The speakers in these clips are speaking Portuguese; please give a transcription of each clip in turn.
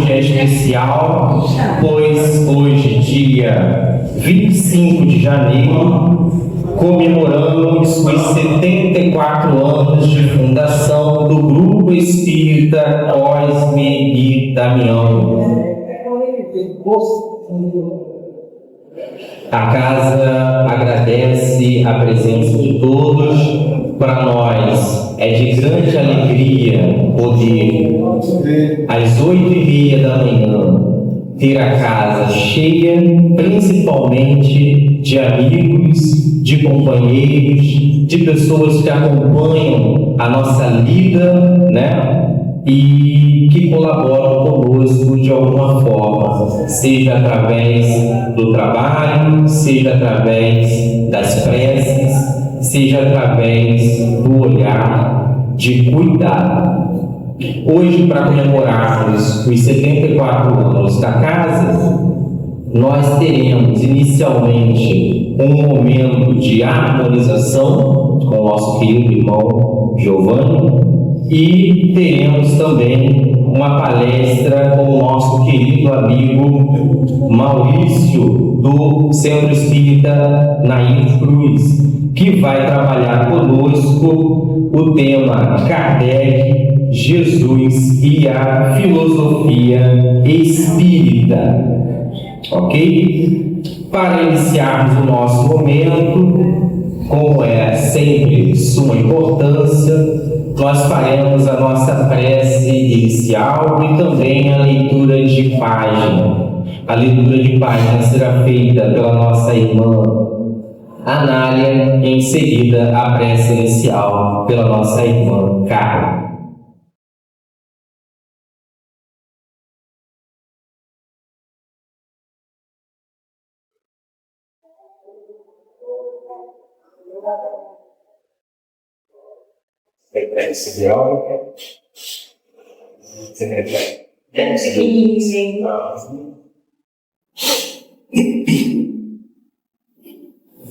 dia especial, pois hoje, dia 25 de janeiro, comemoramos os 74 anos de fundação do Grupo Espírita Cosme e Damião. A casa agradece a presença de todos. Para nós é de grande alegria poder, às 8h30 da manhã, ter a casa cheia, principalmente de amigos, de companheiros, de pessoas que acompanham a nossa lida, né? E que colaboram conosco de alguma forma, seja através do trabalho, seja através das preces, seja através do olhar de cuidado. Hoje, para comemorarmos os 74 anos da casa, nós teremos inicialmente um momento de harmonização com o nosso querido irmão Giovanni, e teremos também uma palestra com o nosso querido amigo Maurício, do Centro Espírita Nair Cruz, que vai trabalhar conosco o tema Kardec, Jesus e a filosofia espírita. Ok? Para iniciarmos o nosso momento, como é sempre suma importância, nós faremos a nossa prece inicial e também a leitura de página. A leitura de página será feita pela nossa irmã Anália, e em seguida a prece inicial pela nossa irmã Carla.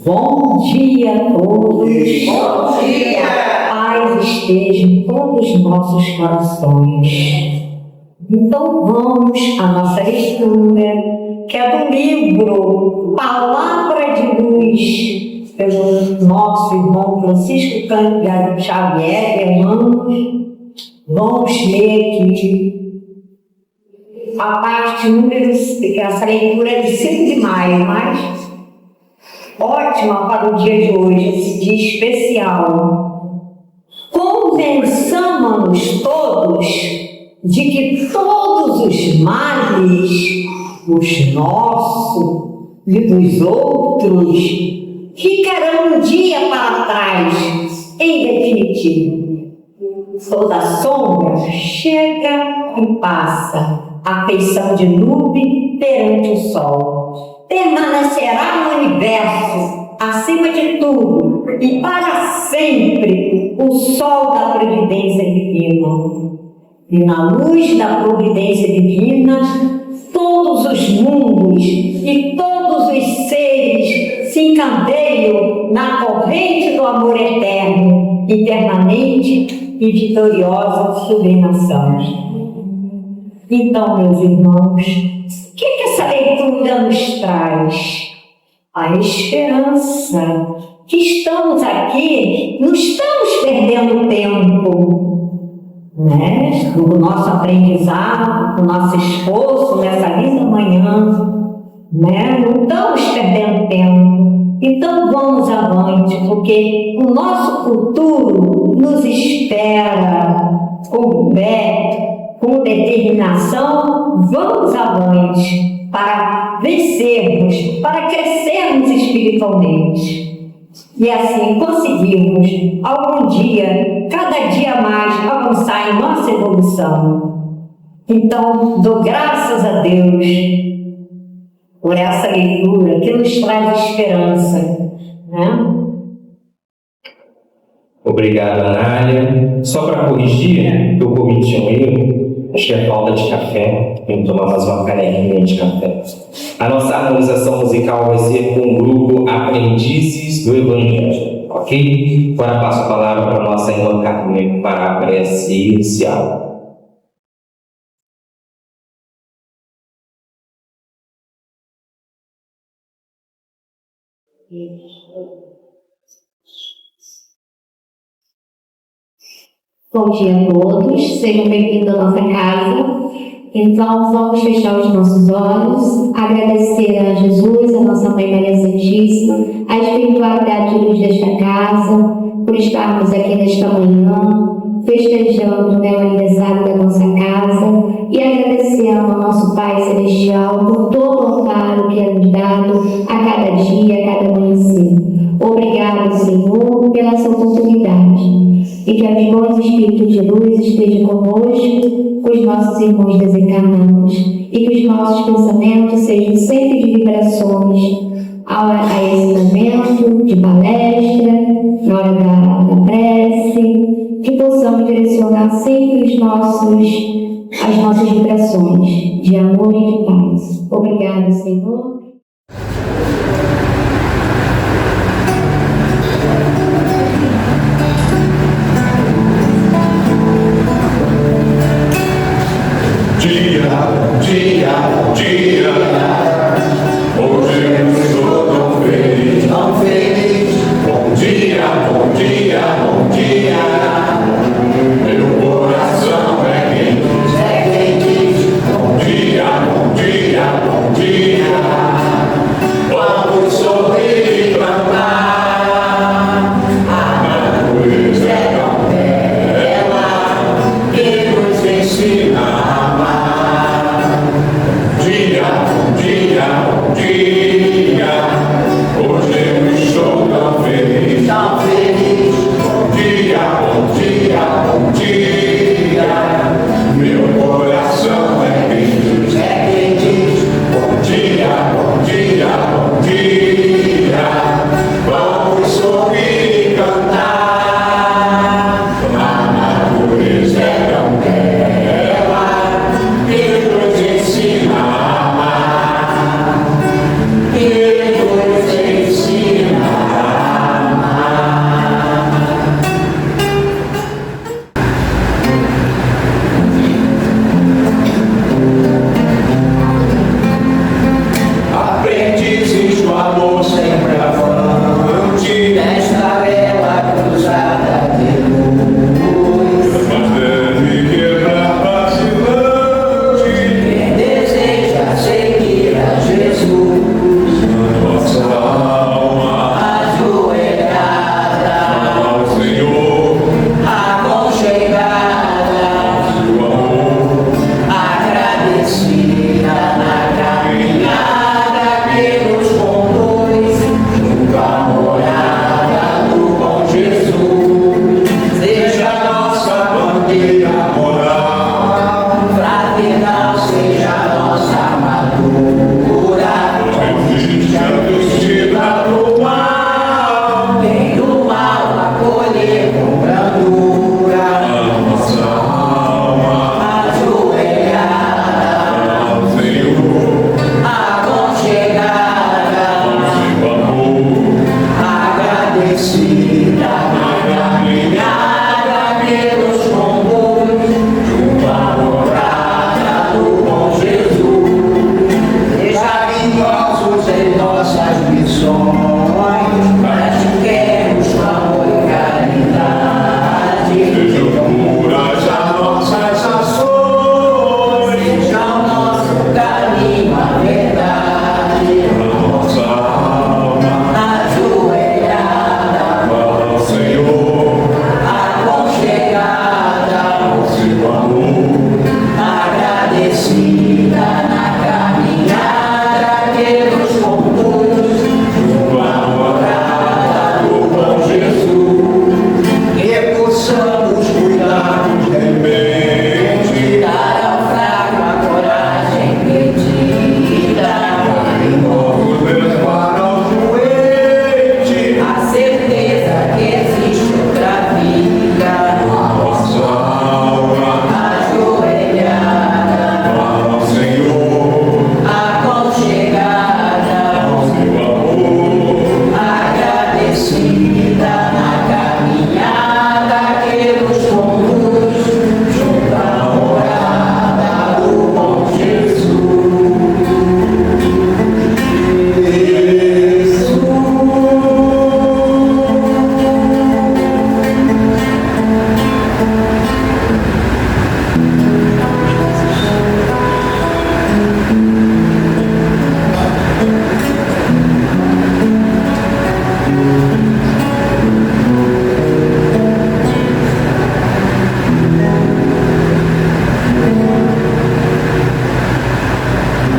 Bom dia a todos. Bom dia. Paz esteja em todos os nossos corações. Então vamos à nossa leitura, que é do livro Palavra de Luz, pelo nosso irmão Francisco Cândido Xavier, irmãos. Vamos ler aqui a parte número, que essa leitura é de 5 de maio, mas ótima para o dia de hoje, esse dia especial. Convençamos-nos todos de que todos os males, os nossos e dos outros, ficarão um dia para trás, em definitivo. Toda sombra chega e passa, a feição de nuvem perante o sol. Permanecerá no universo, acima de tudo, e para sempre, o sol da providência divina. E na luz da providência divina, todos os mundos e todos os seres se encandeiam na corrente do amor eterno e permanente e vitoriosa sublimação. Então, meus irmãos, o que essa leitura nos traz? A esperança que estamos aqui, não estamos perdendo tempo, né? No nosso aprendizado, no nosso esforço, nessa linda manhã, né? Não estamos perdendo tempo. Então vamos avante, porque o nosso futuro nos espera com fé, com determinação. Vamos avante para vencermos, para crescermos espiritualmente e assim conseguirmos algum dia, cada dia mais, avançar em nossa evolução. Então dou graças a Deus por essa leitura que nos traz esperança, né? Obrigado, Anália. Só para corrigir, eu cometi um erro. Acho que é falta de café. Tem que tomar mais uma canequinha de café. A nossa harmonização musical vai ser com o grupo Aprendizes do Evangelho. Ok? Agora passo a palavra para a nossa irmã Carmen para a prece inicial. Bom dia a todos, sejam bem-vindos à nossa casa. Então, vamos fechar os nossos olhos, agradecer a Jesus, a nossa Mãe Maria Santíssima, a espiritualidade de luz desta casa, por estarmos aqui nesta manhã, festejando, o aniversário da nossa casa, e agradecendo ao nosso Pai Celestial por todo o amparo que é nos dado a cada dia, a cada amanhecer. Obrigado, Senhor, pela essa oportunidade. E que os bons espíritos de luz estejam conosco, com os nossos irmãos desencarnados, e que os nossos pensamentos sejam sempre de vibrações a esse momento de palestra, na hora da prece, que possamos direcionar sempre as nossas vibrações de amor e de paz. Obrigado, Senhor. Bom dia, bom dia. Hoje eu estou tão feliz, tão feliz. Bom dia, bom dia, bom dia. Meu coração é quente. Bom dia, bom dia, bom dia. Vamos sorrir e cantar. A natureza é tão bela que nos ensina a amar. Dia,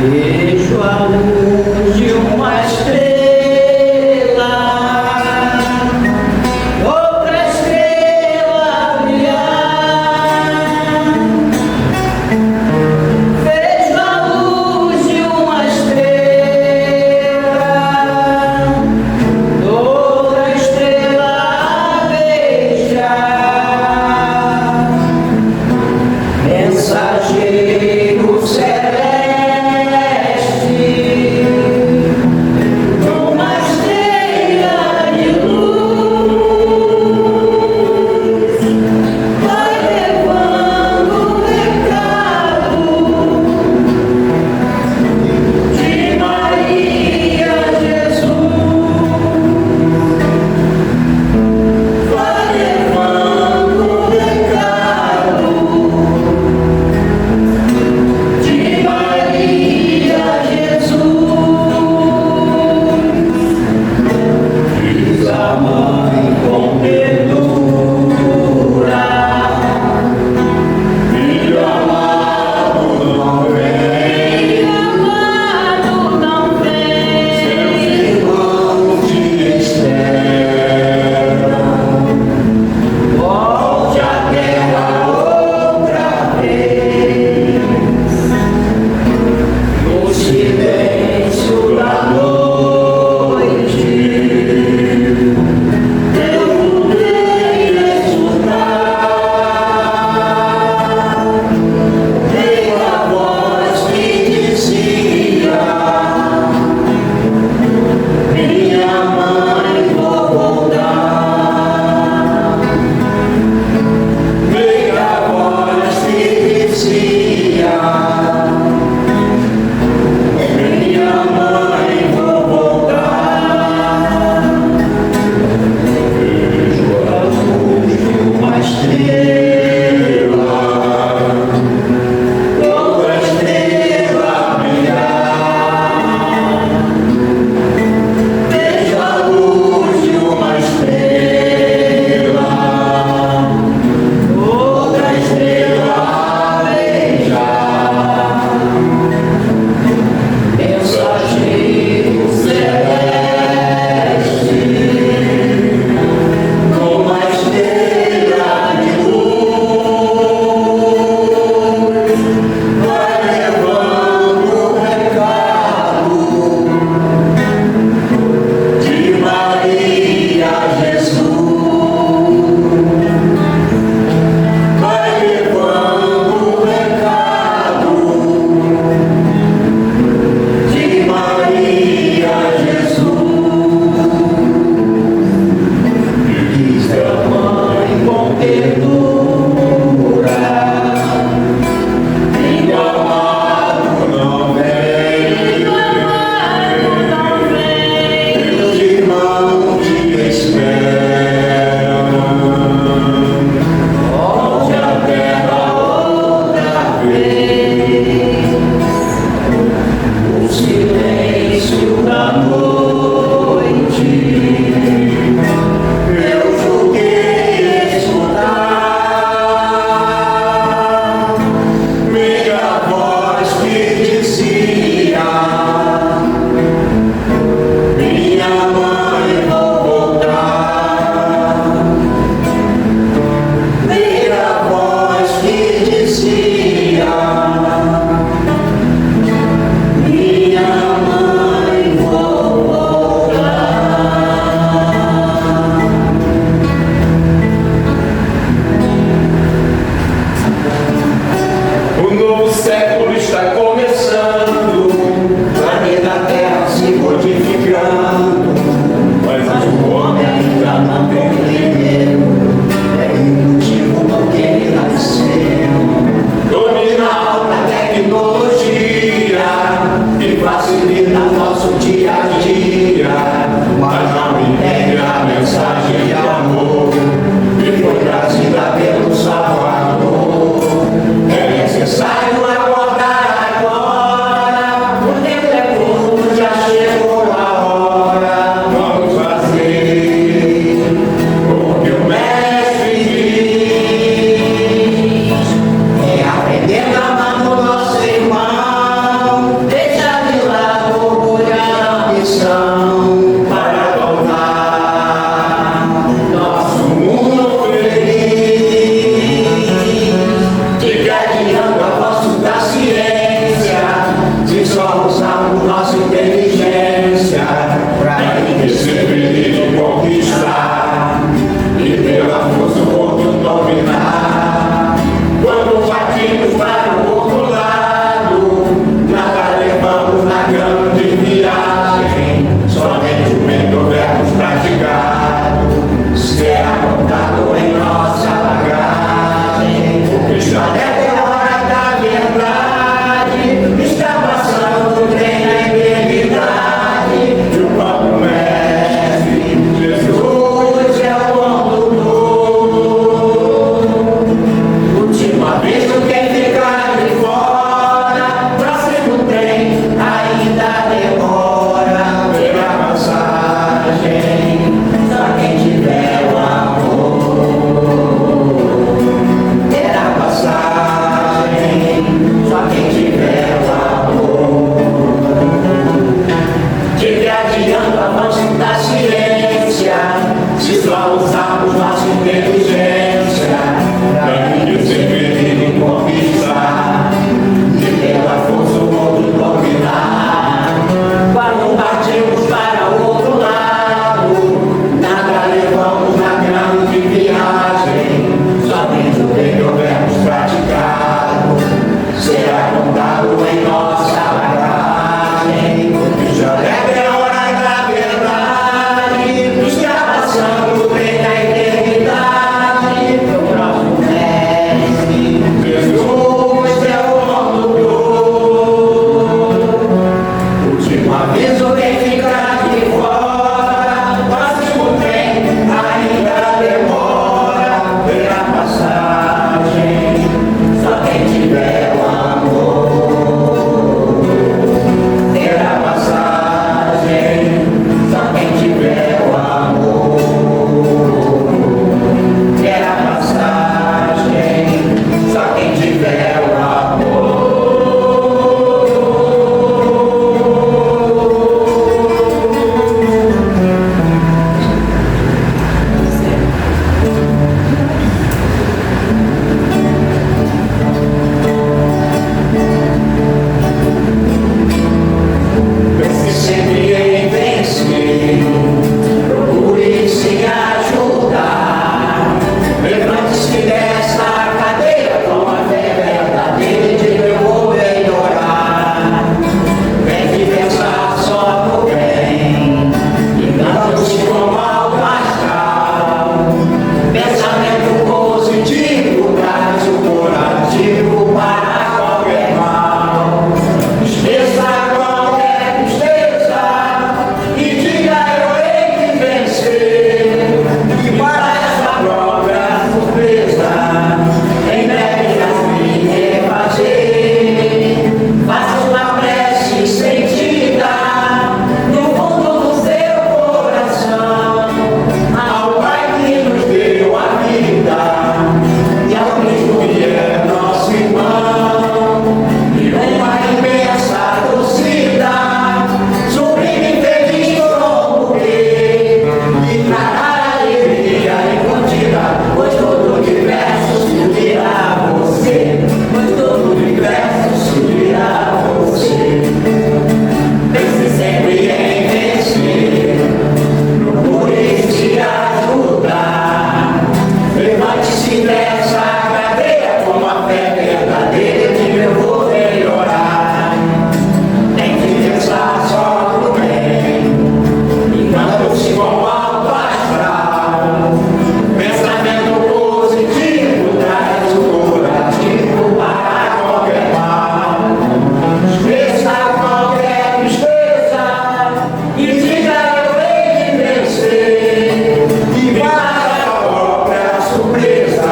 Vejo a luz de uma estrela, outra estrela brilhar. Vejo a luz de uma estrela, outra estrela beijar. Mensageiro celeste, uma estrela de luz, vai levando o recado de Maria Jesus. Vai levando o recado de Maria Jesus. Diz a mãe com ternura: filho amado não vem, seus irmãos te esperam. Volte à terra outra vez, no silêncio da noite. Eu pude escutar, veio a voz que dizia: minha mãe, vou voltar. Veio a voz que dizia: minha mãe, vou voltar. Vejo a luz de uma estrela, outra estrela brilhar. Vejo a luz de uma estrela, outra estrela beijar. Mensageiro celeste, como a estrela de luz, vai levando o recado de Maria Jesus. Vai levando o recado de Maria Jesus. Diz a mãe com ternura: filho amado não vem, meus irmãos te esperam. Volte à terra outra vez, no silêncio da noite. Eu julguei escutar, veio a voz que dizia: minha mãe, vou voltar. Veio a voz que dizia: minha mãe, vou voltar. O novo século está começando. só quem tiver o amor terá passagem, só quem tiver o amor. De que adianta o avanço da ciência se só usarmos nossa inteligência pra viver sem perigo em conquistar e pela força o mundo dominar? Quando partimos para o outro lado, nada levamos na grande viagem, somente o bem que houvermos praticado será contado em nossa bagagem. E já deve a hora da verdade, extravassando o bem da eternidade. Meu próximo mestre, Jesus é o nome do último aviso, quem ficar de fora, próximo trem ainda demora, terá passagem, só quem tiver o amor terá passagem, só quem tiver o amor terá passagem, só quem tiver o amor. Pense sempre em vencer, procure se ajudar. Levante-se dessa cadeira com a fé verdadeira e diga: eu vou melhorar. Vem que pensar só no bem e não-se com algo astral. Pensamento positivo traz o curativo para qualquer mal. Esqueça qualquer tristeza e diga: eu hei de vencer. E para essa própria surpresa, em breve já me refazer. Faça uma prece sentida no fundo do seu coração ao Pai que nos deu a vida e ao Cristo que é nosso irmão. E uma imensa torcida sublime, feliz porque e trará alegria incontida, pois todo o universo se unirá a você, pois todo o universo se unirá a você. Pense sempre em vencer, procure se ajudar. Levante-se dessa cadeira com a fé verdadeira e diga: eu vou melhorar. Tem que pensar só no bem e não-se com algo astral. Pensamento positivo traz o curativo para qualquer mal. Esqueça qualquer tristeza e diga: eu hei de vencer. E para a própria surpresa,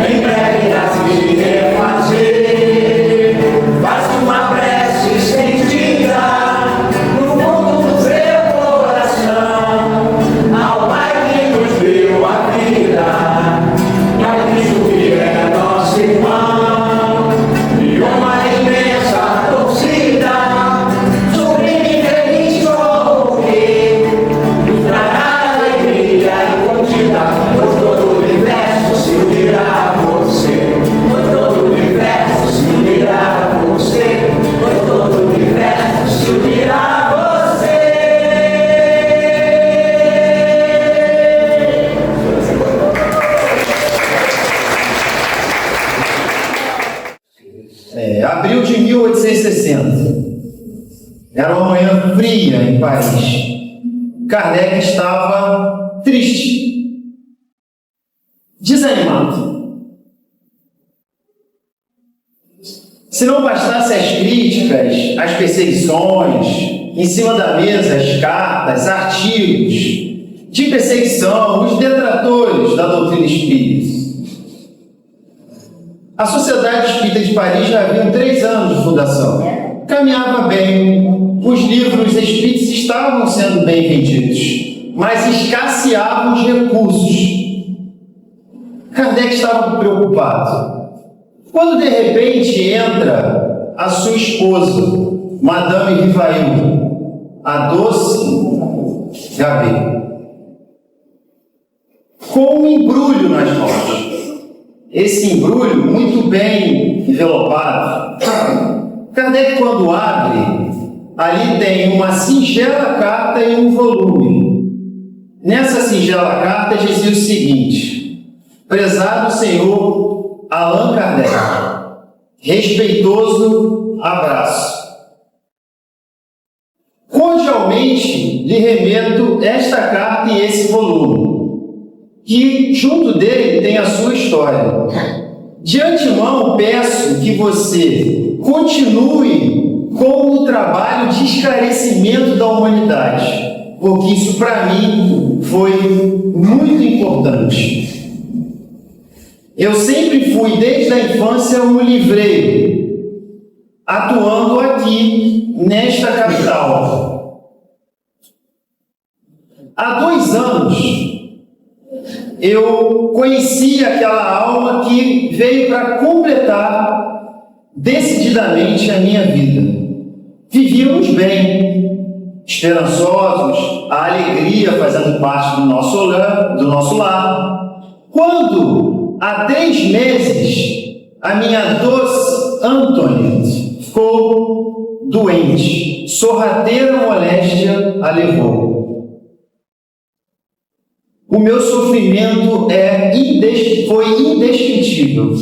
em breve irá se refazer. Faça uma prece sentida no fundo do seu coração ao Pai que nos deu a vida e ao Cristo que é nosso irmão. E uma imensa torcida sublime, feliz porque nos trará alegria incontida, pois todo o universo se unirá a você, pois todo o universo se unirá a você, pois todo o universo se unirá a você. Abril de 1860. Era uma manhã fria em Paris. Kardec estava triste, desanimado. Se não bastasse as críticas, as perseguições, em cima da mesa as cartas, artigos de perseguição, os detratores da doutrina espírita. A Sociedade Espírita de Paris já havia 3 anos de fundação. caminhava bem, os livros espíritas estavam sendo bem vendidos, mas escasseavam os recursos. Kardec estava preocupado. Quando de repente entra a sua esposa, Madame Rivail, a doce Gabi, com um embrulho nas mãos. Esse embrulho muito bem envelopado. Kardec, quando abre, ali tem uma singela carta e um volume. Nessa singela carta dizia o seguinte: prezado senhor Allan Kardec, respeitoso abraço. Cordialmente lhe remeto esta carta e esse volume, que junto dele tem a sua história. De antemão peço que você continue com o trabalho de esclarecimento da humanidade, porque isso para mim foi muito importante. Eu sempre fui, desde a infância, um livreiro, atuando aqui, nesta capital. Há 2 anos, eu conheci aquela alma que veio para completar decididamente a minha vida. Vivíamos bem, esperançosos, a alegria fazendo parte do nosso lar. Quando, há 3 meses, a minha doce Antônia ficou doente, sorrateira moléstia a levou. O meu sofrimento foi indescritível.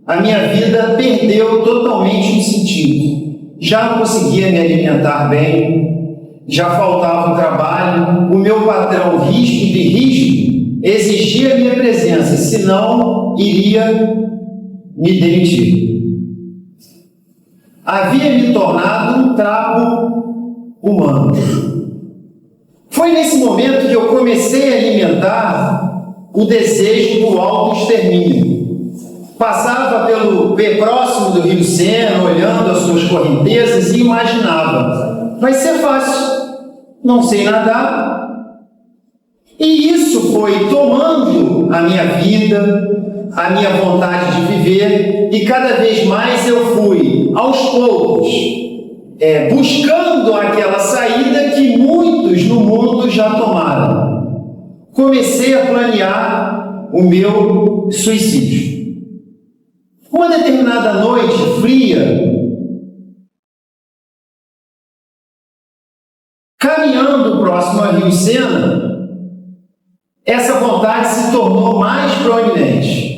A minha vida perdeu totalmente o sentido. Já não conseguia me alimentar bem, já faltava um trabalho, o meu patrão rígido exigia minha presença, senão iria me demitir. Havia me tornado um trapo humano. Foi nesse momento que eu comecei a alimentar o desejo do autoextermínio. Passava pelo próximo do Rio Sena, olhando as suas correntezas e imaginava: vai ser fácil, não sei nadar. E isso foi tomando a minha vida, a minha vontade de viver, e cada vez mais eu fui, aos poucos, buscando aquela saída que muitos no mundo já tomaram. Comecei a planear o meu suicídio. Uma determinada noite fria, caminhando próximo a Rio Sena, essa vontade se tornou mais proeminente.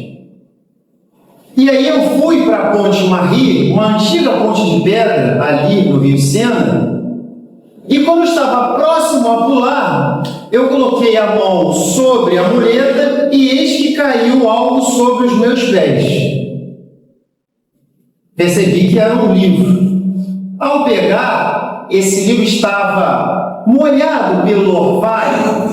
E aí eu fui para a Ponte Marie, uma antiga ponte de pedra ali no Rio Sena, e quando estava próximo a pular, eu coloquei a mão sobre a muleta e eis que caiu algo sobre os meus pés. Percebi que era um livro. Ao pegar, esse livro estava molhado pelo orvalho.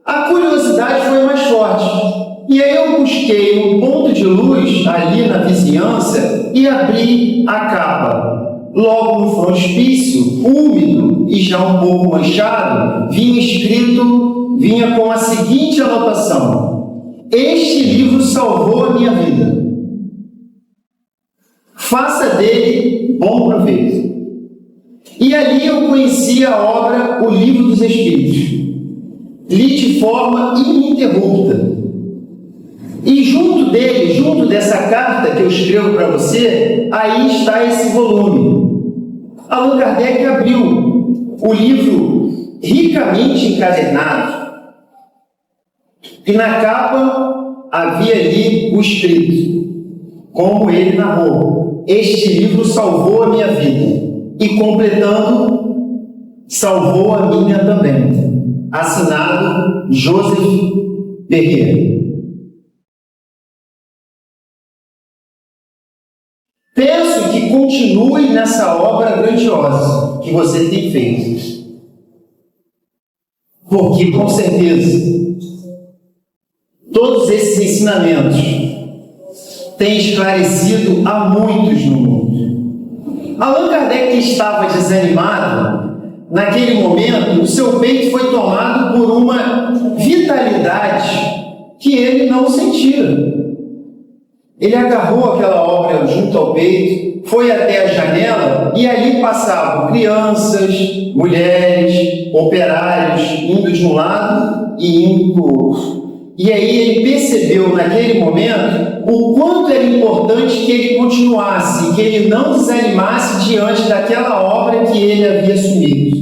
A curiosidade foi mais forte. E aí eu busquei um ponto de luz ali na vizinhança e abri a capa. Logo no frontispício, úmido e já um pouco manchado, vinha com a seguinte anotação: este livro salvou a minha vida. Faça dele bom proveito. E ali eu conheci a obra O Livro dos Espíritos. Li de forma ininterrupta. E junto dele, junto dessa carta que eu escrevo para você, aí está esse volume. Allan Kardec abriu o livro ricamente encadernado. E na capa havia ali o escrito, como ele narrou: este livro salvou a minha vida. E completando, salvou a minha também. Assinado Joseph Perrier. Peço que continue nessa obra grandiosa que você tem feito. Porque, com certeza, todos esses ensinamentos têm esclarecido a muitos no mundo. Allan Kardec, que estava desanimado, naquele momento, o seu peito foi tomado por uma vitalidade que ele não sentia. Ele agarrou aquela obra junto ao peito, foi até a janela e ali passavam crianças, mulheres, operários, indo de um lado e indo do outro. E aí ele percebeu naquele momento o quanto era importante que ele continuasse, que ele não desanimasse diante daquela obra que ele havia assumido.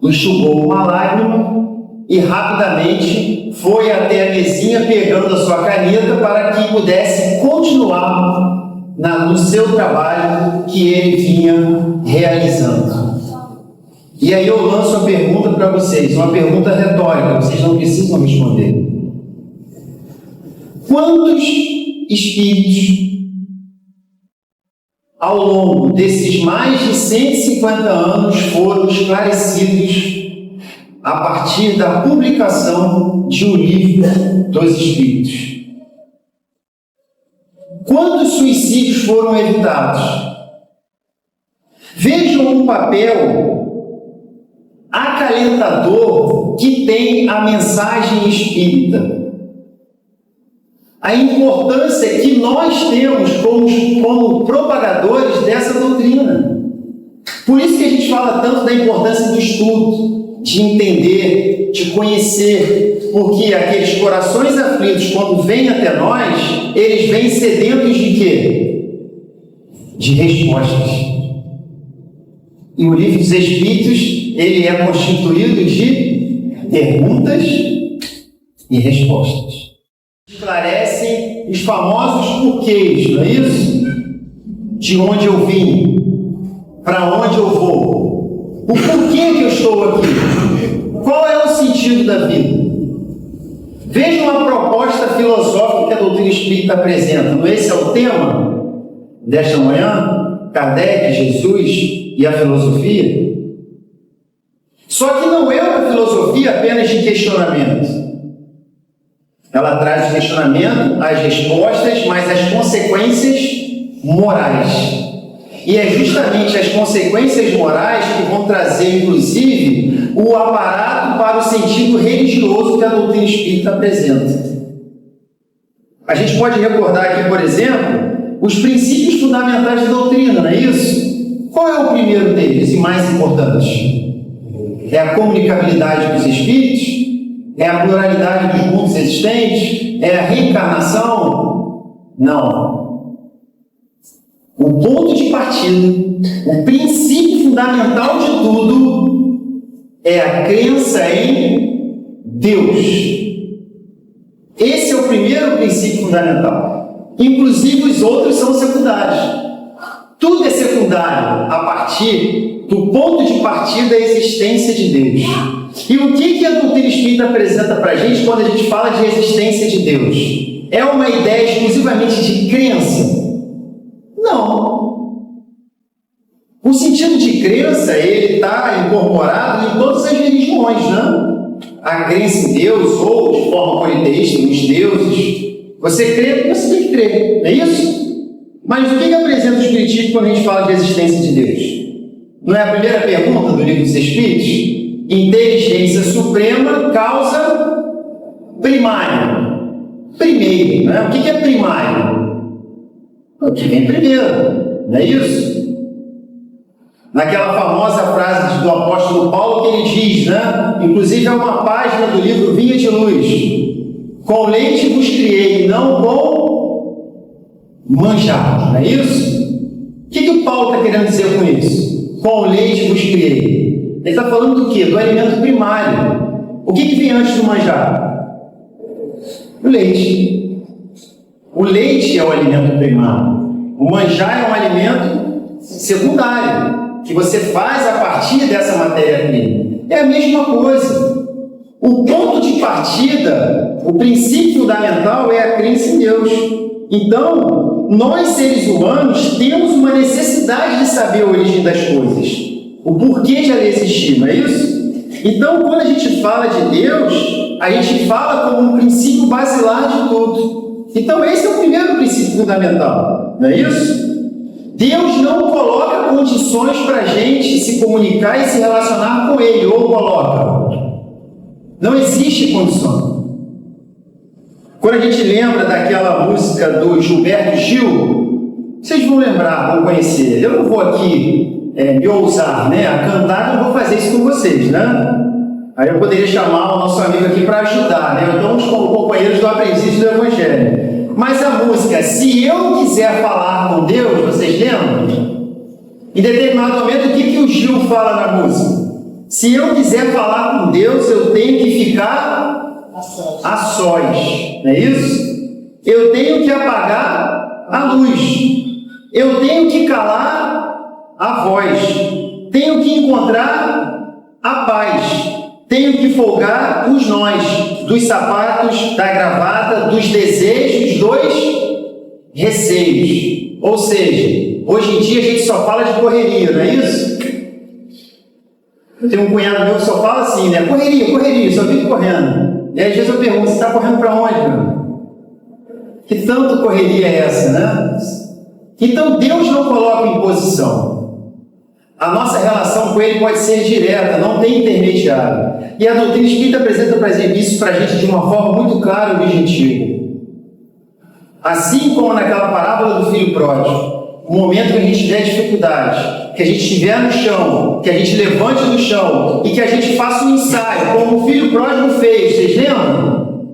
Enxugou uma lágrima e rapidamente foi até a mesinha pegando a sua caneta para que pudesse continuar no seu trabalho que ele vinha realizando. E aí eu lanço a pergunta para vocês, uma pergunta retórica, vocês não precisam responder. Quantos espíritos, ao longo desses mais de 150 anos, foram esclarecidos a partir da publicação de um livro dos Espíritos? Quantos suicídios foram evitados? Vejam o papel acalentador que tem a mensagem espírita. A importância que nós temos como propagadores dessa doutrina. Por isso que a gente fala tanto da importância do estudo, de entender, de conhecer, porque aqueles corações aflitos, quando vêm até nós, eles vêm sedentos de quê? De respostas. E o Livro dos Espíritos, ele é constituído de perguntas e respostas. Esclarecem os famosos porquês, não é isso? De onde eu vim, para onde eu vou, o porquê que eu estou aqui, qual é o sentido da vida. Veja uma proposta filosófica que a doutrina espírita apresenta. Esse é o tema desta manhã, Kardec, Jesus e a filosofia. Só que não é uma filosofia apenas de questionamento. Ela traz o questionamento, as respostas, mas as consequências morais. E é justamente as consequências morais que vão trazer, inclusive, o aparato para o sentido religioso que a doutrina espírita apresenta. A gente pode recordar aqui, por exemplo, os princípios fundamentais da doutrina, não é isso? Qual é o primeiro deles e mais importante? É a comunicabilidade dos espíritos? É a pluralidade dos mundos existentes? É a reencarnação? Não. O ponto de partida, o princípio fundamental de tudo é a crença em Deus. Esse é o primeiro princípio fundamental. Inclusive os outros são secundários. Tudo é secundário a partir do ponto de partida da existência de Deus. E o que a doutrina espírita apresenta para a gente quando a gente fala de existência de Deus? É uma ideia exclusivamente de crença? Não. O sentido de crença, ele está incorporado em todas as religiões, né? A crença em Deus, ou de forma politeísta, nos deuses. Você crê porque você tem que crer, não é isso? Mas o que apresenta o Espiritismo quando a gente fala de existência de Deus? Não é a primeira pergunta do Livro dos Espíritos? Inteligência suprema, causa primária. Primeiro, né? O que é primário? O que vem primeiro, não é isso? Naquela famosa frase do apóstolo Paulo que ele diz, né? Inclusive é uma página do livro Vinha de Luz: com leite vos criei, não com manjar, não é isso? O que o Paulo está querendo dizer com isso? Com leite vos criei. Ele está falando do quê? Do alimento primário. O que vem antes do manjar? O leite. O leite é o alimento primário. O manjar é um alimento secundário, que você faz a partir dessa matéria-prima. É a mesma coisa. O ponto de partida, o princípio fundamental é a crença em Deus. Então, nós seres humanos temos uma necessidade de saber a origem das coisas. O porquê de ela existir, não é isso? Então, quando a gente fala de Deus, a gente fala como um princípio basilar de tudo. Então, esse é o primeiro princípio fundamental, não é isso? Deus não coloca condições para a gente se comunicar e se relacionar com Ele, ou coloca? Não existe condição. Quando a gente lembra daquela música do Gilberto Gil, vocês vão lembrar, vão conhecer. Eu não vou aqui me ousar, né, a cantar, não vou fazer isso com vocês, né? Aí eu poderia chamar o nosso amigo aqui para ajudar, né? Então, os companheiros do Aprendiz do Evangelho. Mas a música, se eu quiser falar com Deus, vocês lembram? Em determinado momento, o que o Gil fala na música? Se eu quiser falar com Deus, eu tenho que ficar a sós. Não é isso? Eu tenho que apagar a luz. Eu tenho que calar a voz. Tenho que encontrar a paz. Tenho que folgar os nós, dos sapatos, da gravata, dos desejos, dos receios. Ou seja, hoje em dia a gente só fala de correria, não é isso? Tem um cunhado meu que só fala assim, né? Correria, só vive correndo. E aí às vezes eu pergunto, você está correndo para onde, meu? Que tanto correria é essa, né? Então Deus não coloca imposição. A nossa relação com Ele pode ser direta, não tem intermediário. E a doutrina espírita apresenta isso para a gente de uma forma muito clara e objetiva. Assim como naquela parábola do filho pródigo, no momento que a gente tiver dificuldade, que a gente estiver no chão, que a gente levante do chão e que a gente faça um ensaio, como o filho pródigo fez, vocês lembram?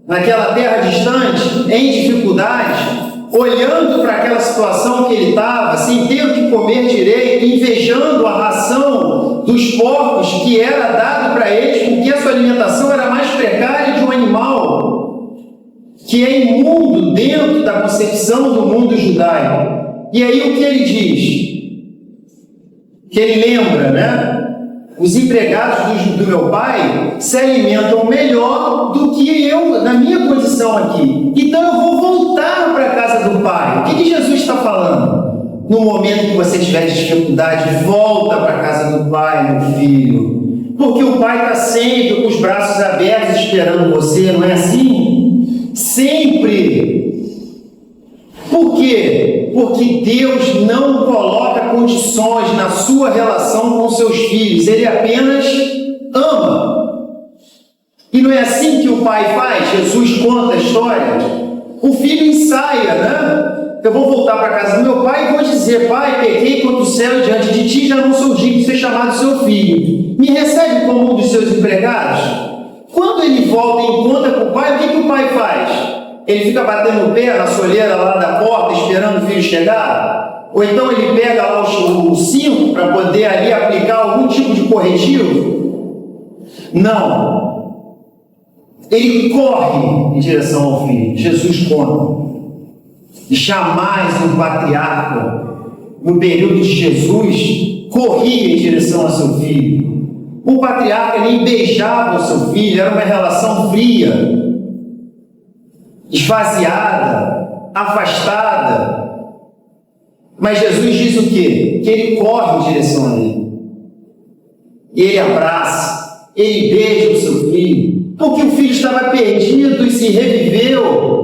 Naquela terra distante, em dificuldade, olhando para aquela situação que ele estava, sem ter o que comer direito, invejando a ração dos porcos que era dado para eles, porque a sua alimentação era mais precária de um animal que é imundo dentro da concepção do mundo judaico. E aí o que ele diz? Que ele lembra, né? Os empregados do meu pai se alimentam melhor do que eu, na minha condição aqui. Então eu vou voltar para a casa do pai. O que Jesus está falando? No momento que você tiver dificuldade, volta para a casa do pai, meu filho. Porque o pai está sempre com os braços abertos esperando você, não é assim? Sempre. Por quê? Porque Deus não coloca condições na sua relação com seus filhos. Ele apenas ama. E não é assim que o pai faz? Jesus conta a história. O filho ensaia, né? Eu vou voltar para a casa do meu pai e vou dizer: pai, pequei contra o céu e diante de ti, já não sou digno de ser chamado seu filho. Me recebe como um dos seus empregados? Quando ele volta e encontra com o pai, o que o pai faz? Ele fica batendo o pé na soleira lá da porta, esperando o filho chegar? Ou então ele pega lá o cinto para poder ali aplicar algum tipo de corretivo? Não. Ele corre em direção ao filho. Jesus conta. Jamais um patriarca, no período de Jesus, corria em direção ao seu filho. Um patriarca nem beijava o seu filho, era uma relação fria, esvaziada, afastada. Mas Jesus diz o quê? Que ele corre em direção a ele. Ele abraça, ele beija o seu filho, porque o filho estava perdido e se reviveu.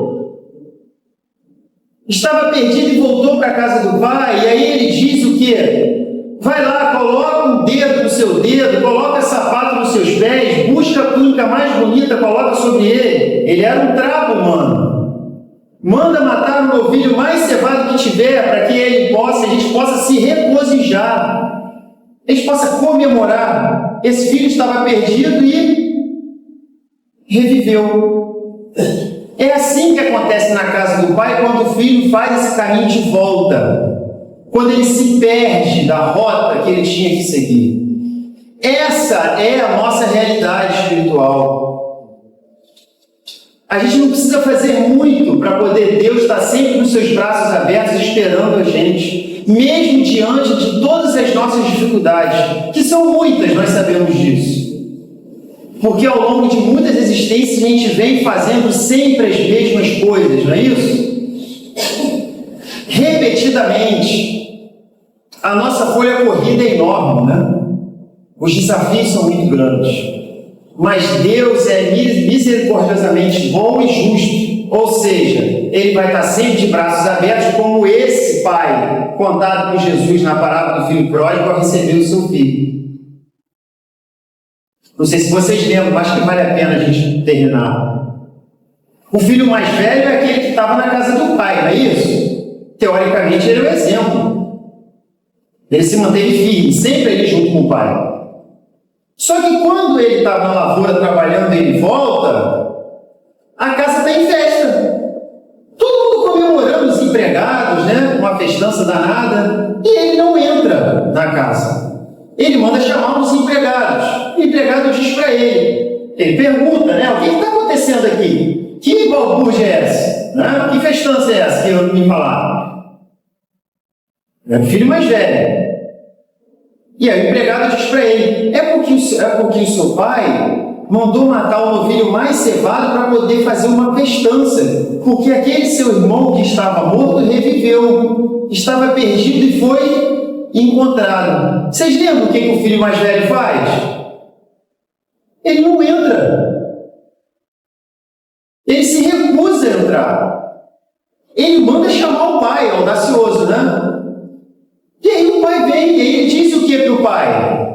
Estava perdido e voltou para a casa do pai. E aí ele diz o quê? Vai lá, coloca um dedo no seu dedo, coloca sapato nos seus pés, busca a túnica mais bonita, coloca sobre ele. Ele era um trapo humano. Manda matar o novilho mais cevado que tiver, para que a gente possa se regozijar, a gente possa comemorar. Esse filho estava perdido e reviveu. É assim que acontece na casa do pai, quando o filho faz esse caminho de volta, quando ele se perde da rota que ele tinha que seguir. Essa é a nossa realidade espiritual. A gente não precisa fazer muito para poder Deus estar sempre com seus braços abertos esperando a gente, mesmo diante de todas as nossas dificuldades, que são muitas, nós sabemos disso. Porque ao longo de muitas existências a gente vem fazendo sempre as mesmas coisas, não é isso? Repetidamente. A nossa folha corrida é enorme, né? Os desafios são muito grandes. Mas Deus é misericordiosamente bom e justo. Ou seja, Ele vai estar sempre de braços abertos, como esse pai contado por Jesus na parábola do filho pródigo ao receber o seu filho. Não sei se vocês lembram, mas acho que vale a pena a gente terminar. O filho mais velho é aquele que estava na casa do pai, não é isso? Teoricamente, ele é o exemplo. Ele se manteve firme, sempre ele junto com o pai. Só que quando ele está na lavoura trabalhando e ele volta, a casa está em festa. Todo mundo comemorando, os empregados, né? Uma festança danada. E ele não entra na casa. Ele manda chamar os empregados. O empregado diz para ele. Ele pergunta, né? O que está acontecendo aqui? Que balbúrdia é essa? Né? Que festança é essa que eu me falar? É o filho mais velho. E aí o empregado diz para ele, é porque o seu pai mandou matar o novilho mais cevado para poder fazer uma festança, porque aquele seu irmão que estava morto reviveu, estava perdido e foi encontrado. Vocês lembram o que o filho mais velho faz? Ele não entra. Ele se recusa a entrar. Ele manda chamar o pai, audacioso, né? E aí o pai vem, e ele diz o que para o pai?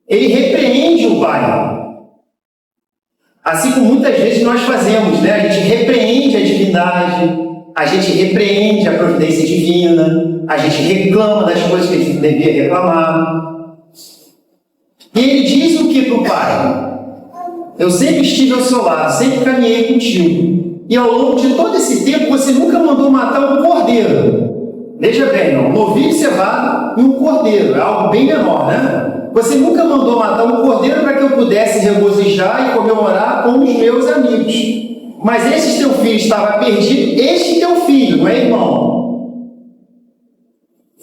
Ele repreende o pai. Assim como muitas vezes nós fazemos, né? A gente repreende a divindade, a gente repreende a providência divina, a gente reclama das coisas que a gente não devia reclamar. E ele diz o que para o pai? Eu sempre estive ao seu lado, sempre caminhei contigo. E ao longo de todo esse tempo você nunca mandou matar um cordeiro. Veja bem, um novilho cevado e um cordeiro, é algo bem menor, né? Você nunca mandou matar um cordeiro para que eu pudesse regozijar e comemorar com os meus amigos. Mas esse teu filho estava perdido, este teu filho, não é irmão?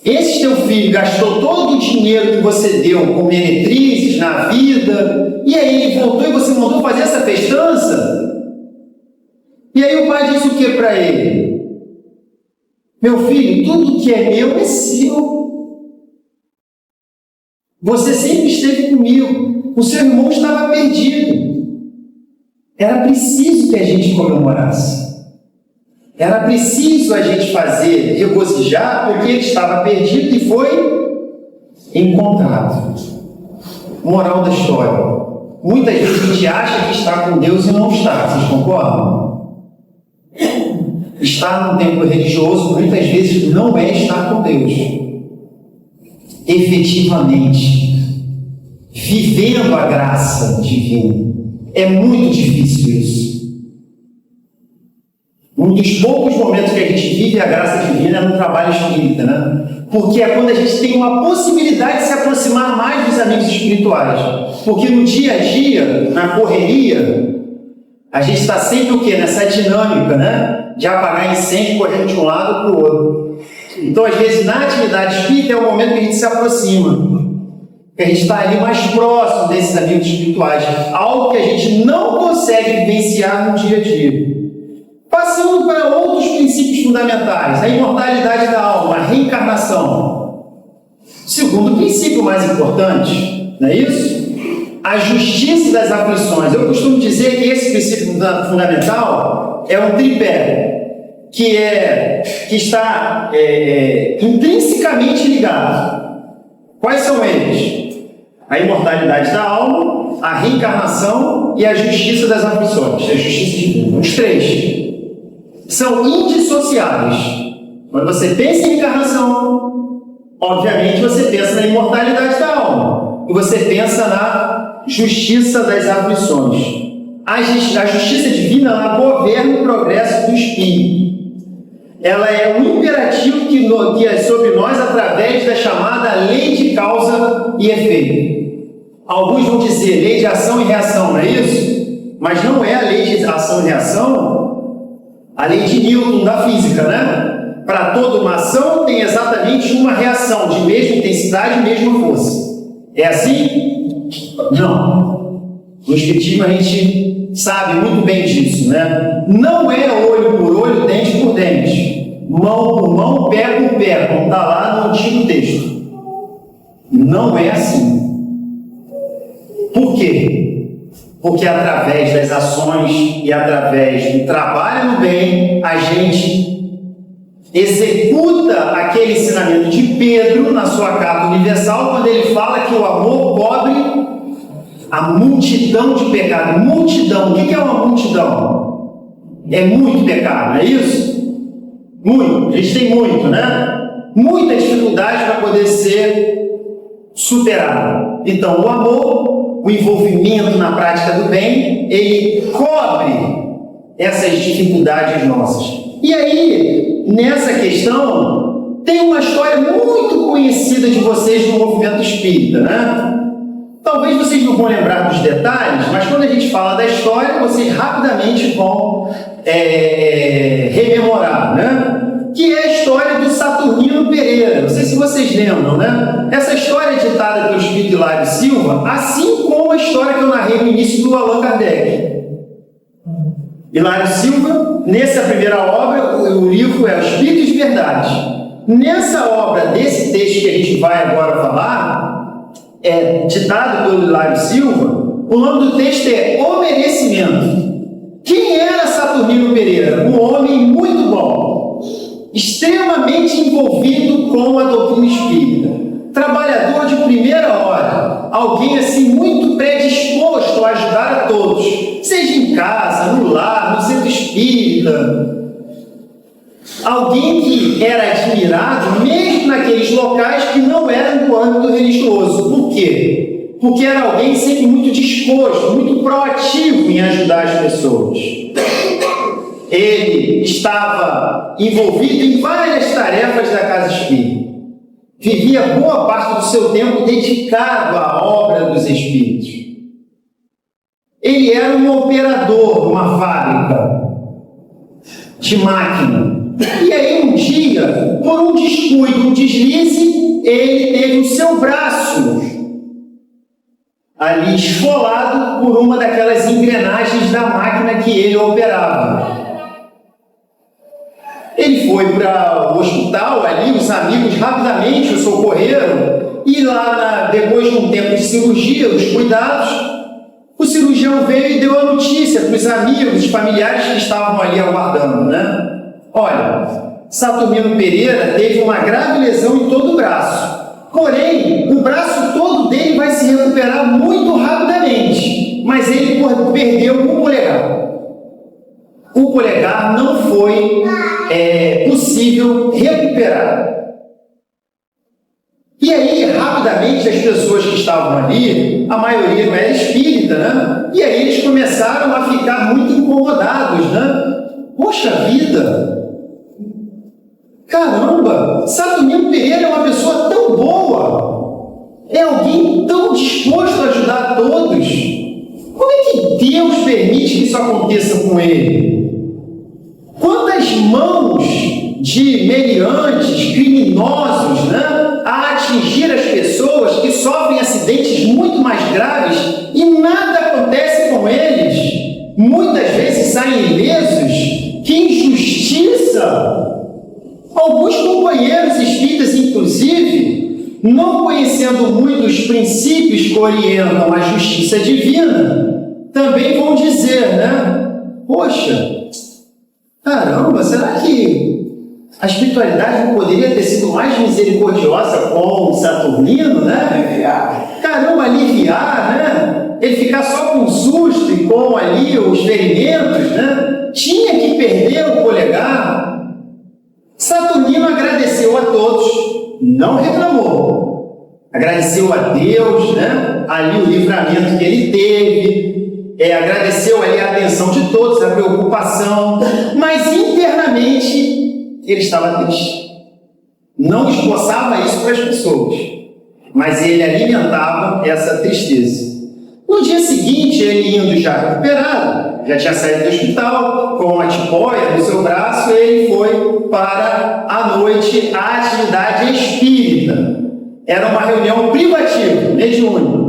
Esse teu filho gastou todo o dinheiro que você deu com meretrizes na vida, e aí ele voltou e você mandou fazer essa festança? E aí o pai disse o que para ele? Meu filho, tudo que é meu é seu. Você sempre esteve comigo. O seu irmão estava perdido. Era preciso que a gente comemorasse. Era preciso a gente fazer, regozijar, porque ele estava perdido e foi encontrado. Moral da história. Muitas vezes a gente acha que está com Deus e não está. Vocês concordam? Estar no templo religioso muitas vezes não é estar com Deus. Efetivamente, vivendo a graça divina. É muito difícil isso. Um dos poucos momentos que a gente vive a graça divina é no trabalho espírita, né? Porque é quando a gente tem uma possibilidade de se aproximar mais dos amigos espirituais. Porque no dia a dia, na correria, a gente está sempre o quê? Nessa dinâmica, né? De apagar incêndio correndo de um lado para o outro. Então, às vezes, na atividade espírita é o momento que a gente se aproxima. Que a gente está ali mais próximo desses amigos espirituais. Algo que a gente não consegue vivenciar no dia a dia. Passando para outros princípios fundamentais. A imortalidade da alma, a reencarnação. Segundo princípio mais importante, não é isso? A justiça das aflições. Eu costumo dizer que esse princípio fundamental é um tripé, que está intrinsecamente ligado. Quais são eles? A imortalidade da alma, a reencarnação e a justiça das aflições, a justiça divina. Os três são indissociáveis. Quando você pensa em encarnação, obviamente você pensa na imortalidade da alma e você pensa na justiça das aflições. A justiça divina, ela governa o progresso do espírito. Ela é um imperativo que é sobre nós através da chamada lei de causa e efeito. Alguns vão dizer lei de ação e reação, não é isso? Mas não é a lei de ação e reação, a lei de Newton da física, né? Para toda uma ação tem exatamente uma reação de mesma intensidade e mesma força. É assim? Não. No Espiritismo a gente sabe muito bem disso, né? Não é olho por olho, dente por dente, mão por mão, pé por pé, como está lá no antigo texto. Não é assim. Por quê? Porque através das ações e através do trabalho no bem, a gente executa aquele ensinamento de Pedro na sua carta universal, quando ele fala que o amor cobre a multidão de pecados. Multidão, o que é uma multidão? É muito pecado, não é isso? Muito, a gente tem muito, né? Muita dificuldade para poder ser superado. Então, o amor, o envolvimento na prática do bem, ele cobre essas dificuldades nossas. E aí, nessa questão, tem uma história muito conhecida de vocês no movimento espírita, né? Talvez vocês não vão lembrar dos detalhes, mas quando a gente fala da história, vocês rapidamente vão rememorar, né? Que é a história do Saturnino Pereira. Não sei se vocês lembram, né? Essa história é ditada pelo espírito Hilário Silva, assim como a história que eu narrei no início do Allan Kardec. Hilário Silva, nessa primeira obra, o livro é O Espírito de Verdade. Nessa obra, desse texto que a gente vai agora falar, é ditado pelo Hilário Silva, o nome do texto é O Merecimento. Quem era Saturnino Pereira? Um homem muito bom, extremamente envolvido com a doutrina espírita, trabalhador de primeira hora, alguém assim muito predisposto a ajudar a todos, seja em casa, no lar, no centro espírita. Alguém que era admirado mesmo naqueles locais que não eram do âmbito religioso. Por quê? Porque era alguém sempre muito disposto, muito proativo em ajudar as pessoas. Ele estava envolvido em várias tarefas da casa espírita. Vivia boa parte do seu tempo dedicado à obra dos espíritos. Ele era um operador numa fábrica de máquina. E aí um dia, por um descuido, um deslize, ele teve o seu braço ali esfolado por uma daquelas engrenagens da máquina que ele operava. Ele foi para o hospital ali, os amigos rapidamente o socorreram, e lá, depois de um tempo de cirurgia, os cuidados, o cirurgião veio e deu a notícia para os amigos, os familiares que estavam ali aguardando, né? Olha, Saturnino Pereira teve uma grave lesão em todo o braço. Porém, o braço todo dele vai se recuperar muito rapidamente. Mas ele perdeu o polegar. O polegar não foi possível recuperar. E aí, rapidamente, as pessoas que estavam ali, a maioria não era espírita, né? E aí eles começaram a ficar muito incomodados, né? Poxa vida! Caramba! Saturnino Pereira é uma pessoa tão boa! É alguém tão disposto a ajudar a todos! Como é que Deus permite que isso aconteça com ele? Quantas mãos de meliantes, criminosos, né, a atingir as pessoas que sofrem acidentes muito mais graves e nada acontece com eles? Muitas vezes saem ilesos. Que injustiça! Alguns companheiros espíritas, inclusive, não conhecendo muito os princípios que orientam a justiça divina, também vão dizer, né? Poxa, caramba, será que a espiritualidade não poderia ter sido mais misericordiosa com o Saturnino, né? Caramba, aliviar, né? Ele ficar só com susto e com ali os ferimentos, né? Tinha que perder o polegar. Saturnino agradeceu a todos, não reclamou. Agradeceu a Deus, né? Ali o livramento que ele teve, agradeceu ali a atenção de todos, a preocupação, mas internamente ele estava triste. Não esboçava isso para as pessoas, mas ele alimentava essa tristeza. No dia seguinte, ele indo já recuperado, já tinha saído do hospital, com uma tipóia no seu braço, ele foi para a noite a atividade espírita. Era uma reunião privativa, mediúnica,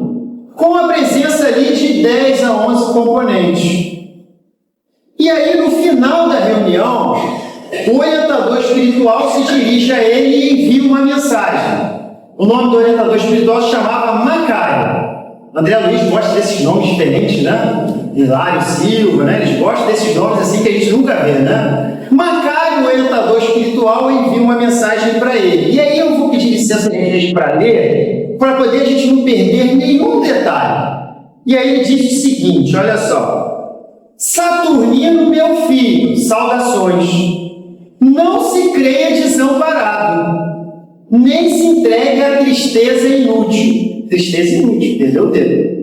com a presença ali de 10 a 11 componentes. E aí, no final da reunião, o orientador espiritual se dirige a ele e envia uma mensagem. O nome do orientador espiritual se chamava Macaio. André Luiz gosta desses nomes diferentes, né? Hilário Silva, né? Eles gostam desses nomes assim que a gente nunca vê, né? Macaio pai, o orientador espiritual, envia uma mensagem para ele. E aí eu vou pedir licença para ler, para poder a gente não perder nenhum detalhe. E aí ele diz o seguinte, olha só. Saturnino, meu filho, saudações. Não se creia desamparado, nem se entregue à tristeza inútil. Tristeza inútil, perdeu o dedo.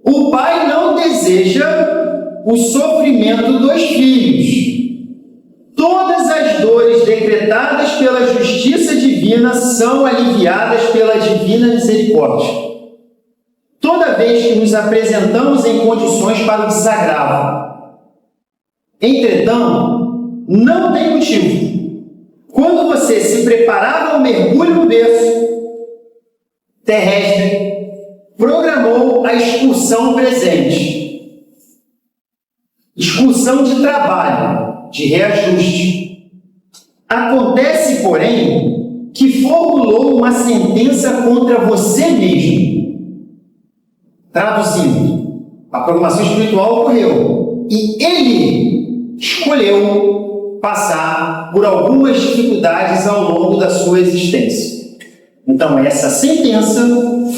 O pai não deseja o sofrimento dos filhos. Todas as dores decretadas pela justiça divina são aliviadas pela divina misericórdia. Toda vez que nos apresentamos em condições para o desagravo. Entretanto, não tem motivo. Quando você se preparava ao mergulho no berço terrestre, programou a expulsão presente. Expulsão de trabalho, de reajuste. Acontece, porém, que formulou uma sentença contra você mesmo. Traduzindo, a programação espiritual ocorreu e ele escolheu passar por algumas dificuldades ao longo da sua existência. Então, essa sentença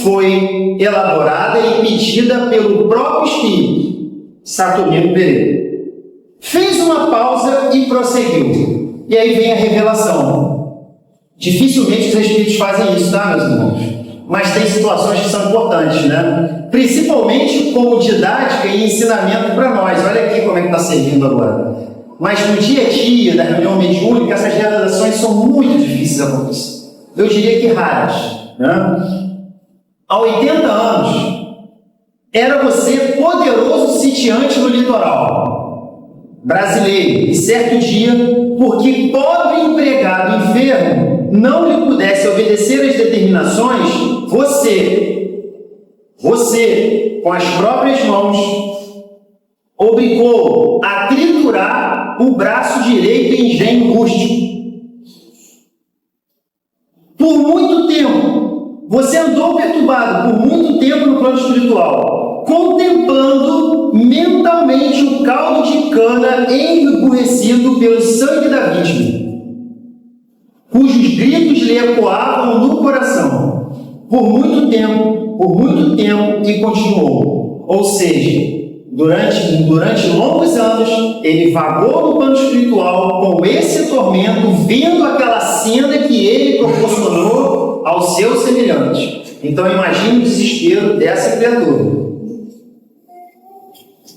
foi elaborada e pedida pelo próprio Espírito, Saturnino Pereira. Fez uma pausa e prosseguiu. E aí vem a revelação. Dificilmente os Espíritos fazem isso, tá, meus irmãos? Mas tem situações que são importantes, né? Principalmente como didática e ensinamento para nós. Olha aqui como é que está servindo agora. Mas no dia a dia da reunião mediúnica, essas realizações são muito difíceis de acontecer. Eu diria que raras. Né? Há 80 anos, era você poderoso sitiante no litoral brasileiro. E certo dia, porque pobre empregado enfermo não lhe pudesse obedecer às determinações, você, com as próprias mãos, obrigou a triturar o braço direito em engenho rústico. Por muito tempo, você andou perturbado por muito tempo no plano espiritual, contemplando mentalmente o caldo de cana emburrecido pelo sangue da vítima, cujos gritos lhe ecoavam no coração. Por muito tempo, e continuou. Ou seja, durante longos anos, ele vagou no plano espiritual com esse tormento, vendo aquela cena que ele proporcionou ao seu semelhante. Então imagine o desespero dessa criatura.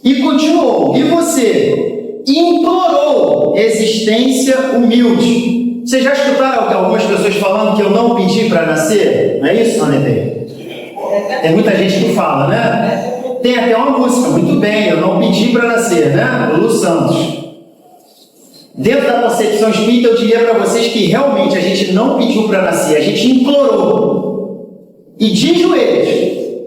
E continuou. E você implorou existência humilde. Vocês já escutaram algumas pessoas falando que eu não pedi para nascer? Não é isso, Ana Neteia? Tem muita gente que fala, né? Tem até uma música, muito bem, eu não pedi para nascer, né? Lulu Santos. Dentro da concepção espírita, eu diria para vocês que realmente a gente não pediu para nascer, a gente implorou. E de joelhos,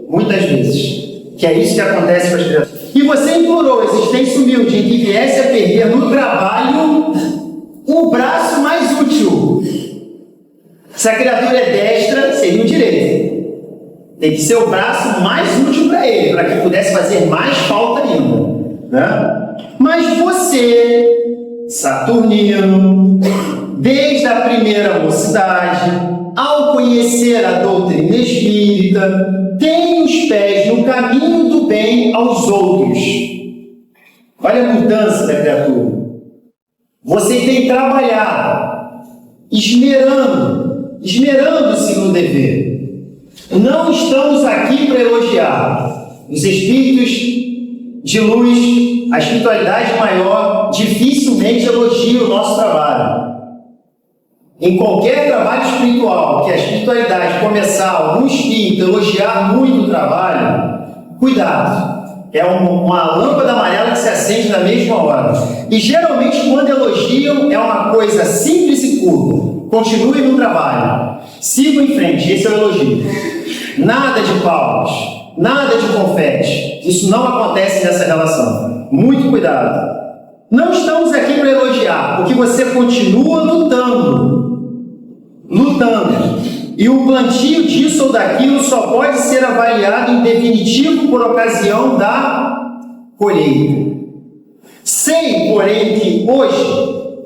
muitas vezes, que é isso que acontece com as criaturas. E você implorou existência humilde em que viesse a perder no trabalho o braço mais útil. Se a criatura é destra, seria o direito. Tem que ser o braço mais útil para ele, para que pudesse fazer mais falta ainda. Né? Mas você, Saturnino, desde a primeira mocidade, ao conhecer a doutrina espírita, tem os pés no caminho do bem aos outros. Olha a mudança da criatura. Você tem trabalhado, esmerando-se no dever. Não estamos aqui para elogiar. Os espíritos de luz, a espiritualidade maior, dificilmente elogia o nosso trabalho. Em qualquer trabalho espiritual que a espiritualidade começar, algum espírito elogiar muito o trabalho, cuidado. É uma lâmpada amarela que se acende na mesma hora. E geralmente quando elogiam é uma coisa simples e curta. Continue no trabalho. Siga em frente. Esse é o elogio. Nada de palmas. Nada de confete. Isso não acontece nessa relação. Muito cuidado. Não estamos aqui para elogiar, porque você continua lutando. E o plantio disso ou daquilo só pode ser avaliado em definitivo por ocasião da colheita. Sei, porém, que hoje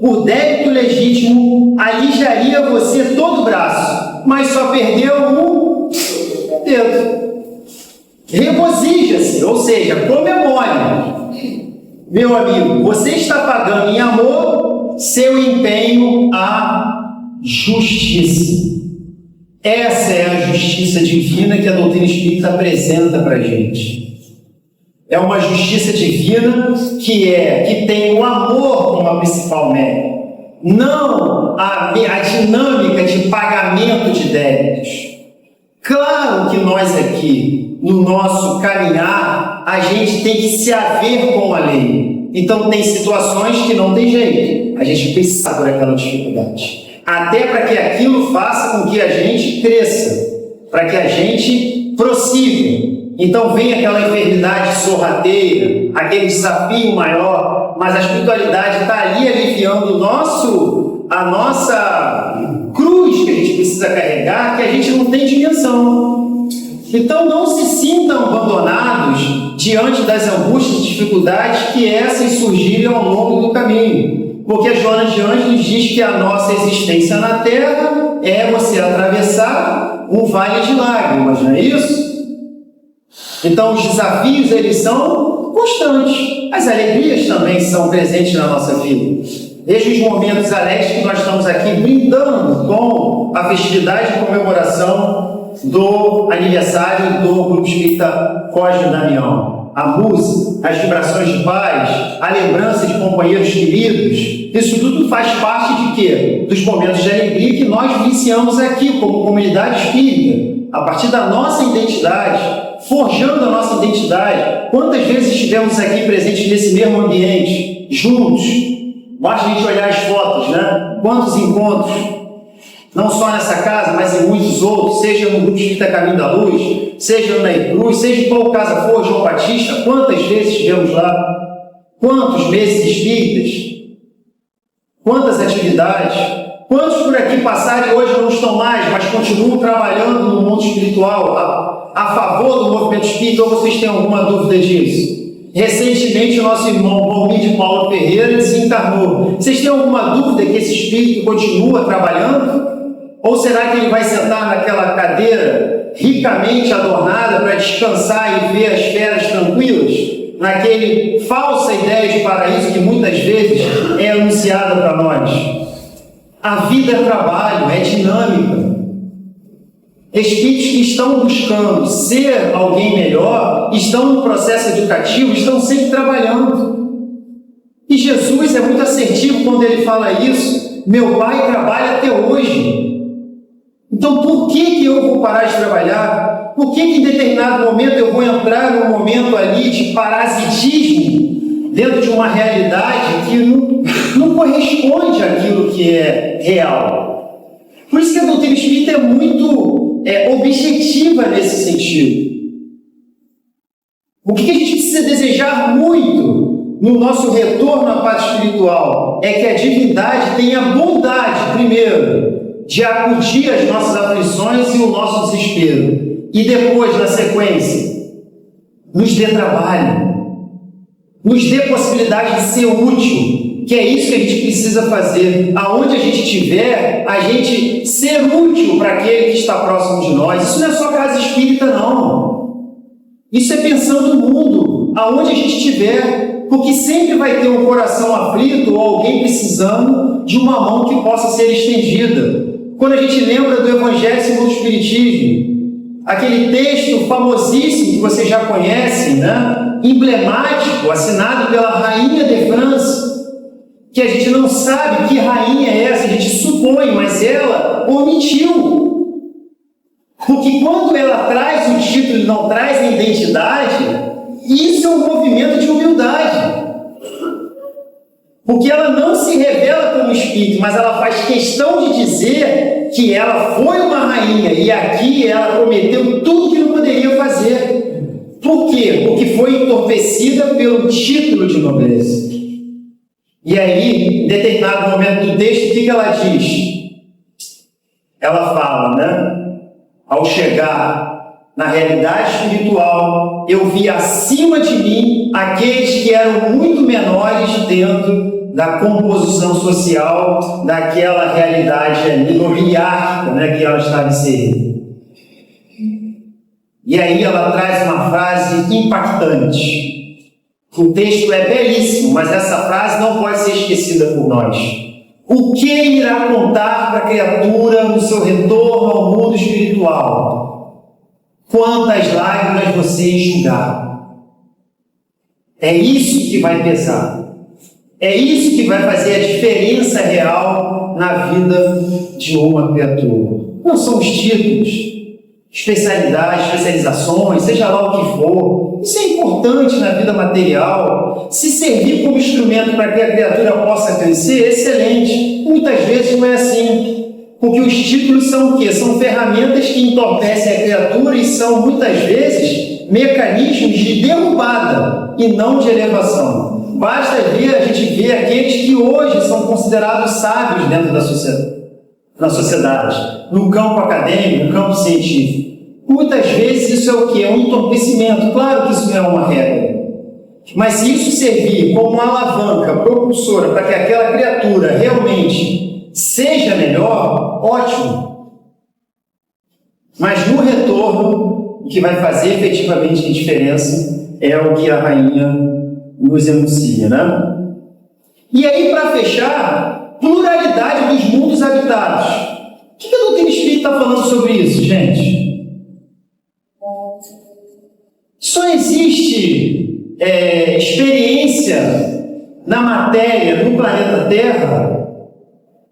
por débito legítimo, alijaria você todo o braço, mas só perdeu um dedo. Regozija-se, ou seja, comemore. Meu amigo, você está pagando em amor seu empenho à justiça. Essa é a justiça divina que a doutrina espírita apresenta para a gente. É uma justiça divina que tem o amor como a principal meta, não a dinâmica de pagamento de débitos. Claro que nós aqui, no nosso caminhar, a gente tem que se haver com a lei. Então tem situações que não tem jeito, a gente precisa por aquela dificuldade. Até para que aquilo faça com que a gente cresça, para que a gente prossiga. Então vem aquela enfermidade sorrateira, aquele desafio maior, mas a espiritualidade está ali aliviando a nossa cruz que a gente precisa carregar, que a gente não tem dimensão. Então não se sintam abandonados diante das angústias e dificuldades que essas surgirem ao longo do caminho. Porque Joana de Ângeles diz que a nossa existência na Terra é você atravessar um vale de lágrimas, não é isso? Então os desafios, eles são constantes. As alegrias também são presentes na nossa vida. Veja os momentos alegres que nós estamos aqui brindando com a festividade e comemoração do aniversário do Grupo Espírita Cosme Damião. A música, as vibrações de paz, a lembrança de companheiros queridos, isso tudo faz parte de quê? Dos momentos de alegria que nós vivenciamos aqui como comunidade espírita, a partir da nossa identidade, forjando a nossa identidade. Quantas vezes estivemos aqui presentes nesse mesmo ambiente, juntos? Basta a gente olhar as fotos, né? Quantos encontros, não só nessa casa, mas em muitos outros, seja no Grupo Espírita Caminho da Luz, seja no Naicruz, seja em qual casa for, João Batista, quantas vezes estivemos lá? Quantos meses espíritas? Quantas atividades? Quantos por aqui passaram e hoje não estão mais, mas continuam trabalhando no mundo espiritual a favor do movimento espírita, ou vocês têm alguma dúvida disso? Recentemente, o nosso irmão Valmir de Paula Ferreira desencarnou. Vocês têm alguma dúvida que esse espírito continua trabalhando? Ou será que ele vai sentar naquela cadeira ricamente adornada para descansar e ver as feras tranquilas? Naquele falsa ideia de paraíso que muitas vezes é anunciada para nós. A vida é trabalho, é dinâmica. Espíritos que estão buscando ser alguém melhor, estão no processo educativo, estão sempre trabalhando. E Jesus é muito assertivo quando ele fala isso. Meu Pai trabalha até hoje. Então por que eu vou parar de trabalhar? Por que em determinado momento eu vou entrar num momento ali de parasitismo dentro de uma realidade que não corresponde àquilo que é real? Por isso que a doutrina espírita é muito objetiva nesse sentido. O que a gente precisa desejar muito no nosso retorno à paz espiritual é que a divindade tenha bondade, primeiro, de acudir às nossas aflições e o nosso desespero. E depois, na sequência, nos dê trabalho, nos dê possibilidade de ser útil, que é isso que a gente precisa fazer. Aonde a gente estiver, a gente ser útil para aquele que está próximo de nós. Isso não é só casa espírita, não. Isso é pensando no mundo, aonde a gente estiver, porque sempre vai ter um coração aflito ou alguém precisando de uma mão que possa ser estendida. Quando a gente lembra do Evangelho segundo o Espiritismo, aquele texto famosíssimo que vocês já conhecem, né? Emblemático, assinado pela Rainha de França, que a gente não sabe que rainha é essa, a gente supõe, mas ela omitiu. Porque quando ela traz o título e não traz a identidade, isso é um movimento de humildade. Porque ela não se revela como espírito, mas ela faz questão de dizer que ela foi uma rainha e aqui ela prometeu tudo que não poderia fazer. Por quê? Porque foi entorpecida pelo título de nobreza. E aí, em determinado momento do texto, o que ela diz? Ela fala, né? Ao chegar na realidade espiritual, eu vi acima de mim aqueles que eram muito menores dentro da composição social daquela realidade hierárquica, né, que ela estava inserida. E aí ela traz uma frase impactante. O texto é belíssimo, mas essa frase não pode ser esquecida por nós. O que irá contar para a criatura no seu retorno ao mundo espiritual? Quantas lágrimas você enxugar? É isso que vai pesar. É isso que vai fazer a diferença real na vida de uma criatura. Não são os títulos, especialidades, especializações, seja lá o que for. Isso é importante na vida material. Se servir como instrumento para que a criatura possa crescer, excelente. Muitas vezes não é assim. Porque os títulos são o quê? São ferramentas que entorpecem a criatura e são, muitas vezes, mecanismos de derrubada e não de elevação. Basta ver, a gente vê aqueles que hoje são considerados sábios dentro da sociedade, no campo acadêmico, no campo científico. Muitas vezes isso é o quê? É um entorpecimento. Claro que isso não é uma regra. Mas se isso servir como uma alavanca propulsora para que aquela criatura realmente seja melhor, ótimo. Mas no retorno, o que vai fazer efetivamente a diferença é o que a rainha nos enuncia, né? E aí, para fechar, pluralidade dos mundos habitados. O que a doutrina espírita está falando sobre isso, gente? Só existe experiência na matéria no planeta Terra?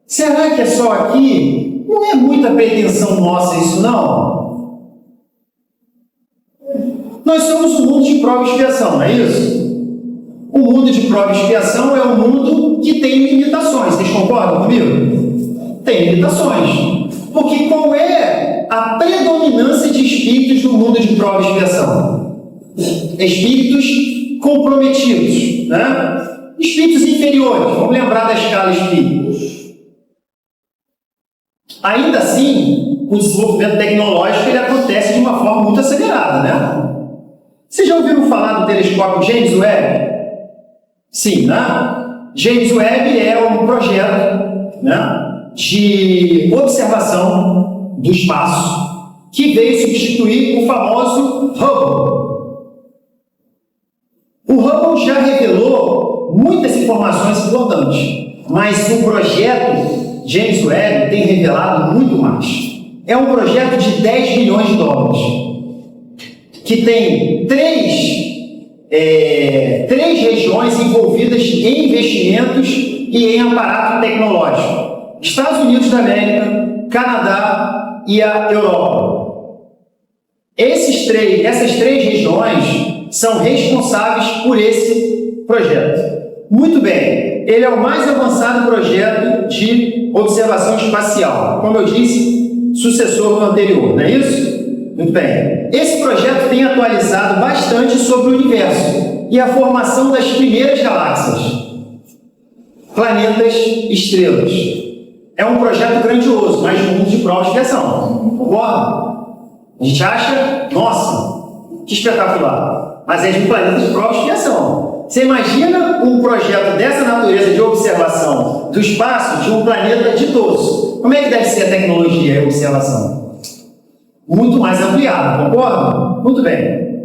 Será que é só aqui? Não é muita pretensão nossa isso, não? Nós somos um mundo de prova e expiação, não é isso? O mundo de prova e expiação é um mundo que tem limitações. Vocês concordam comigo? Tem limitações. Porque qual é a predominância de espíritos no mundo de prova e expiação? Espíritos comprometidos, né? Espíritos inferiores. Vamos lembrar da escala espírita. Ainda assim, o desenvolvimento tecnológico ele acontece de uma forma muito acelerada, né? Vocês já ouviram falar do telescópio James Webb? Sim, né? James Webb é um projeto, né, de observação do espaço que veio substituir o famoso Hubble. O Hubble já revelou muitas informações importantes, mas o projeto James Webb tem revelado muito mais. É um projeto de 10 bilhões de dólares, que tem três regiões envolvidas em investimentos e em aparato tecnológico: Estados Unidos da América, Canadá e a Europa. Essas três regiões são responsáveis por esse projeto. Muito bem, ele é o mais avançado projeto de observação espacial. Como eu disse, sucessor do anterior, não é isso? Muito bem. Esse projeto tem atualizado bastante sobre o universo e a formação das primeiras galáxias, planetas, estrelas. É um projeto grandioso, mas no mundo de prova e expiação. Concorda? A gente acha, nossa, que espetacular. Mas é de um planeta de prova e expiação. Você imagina um projeto dessa natureza de observação do espaço de um planeta ditoso. Como é que deve ser a tecnologia e a observação? Muito mais ampliada, concorda? Muito bem.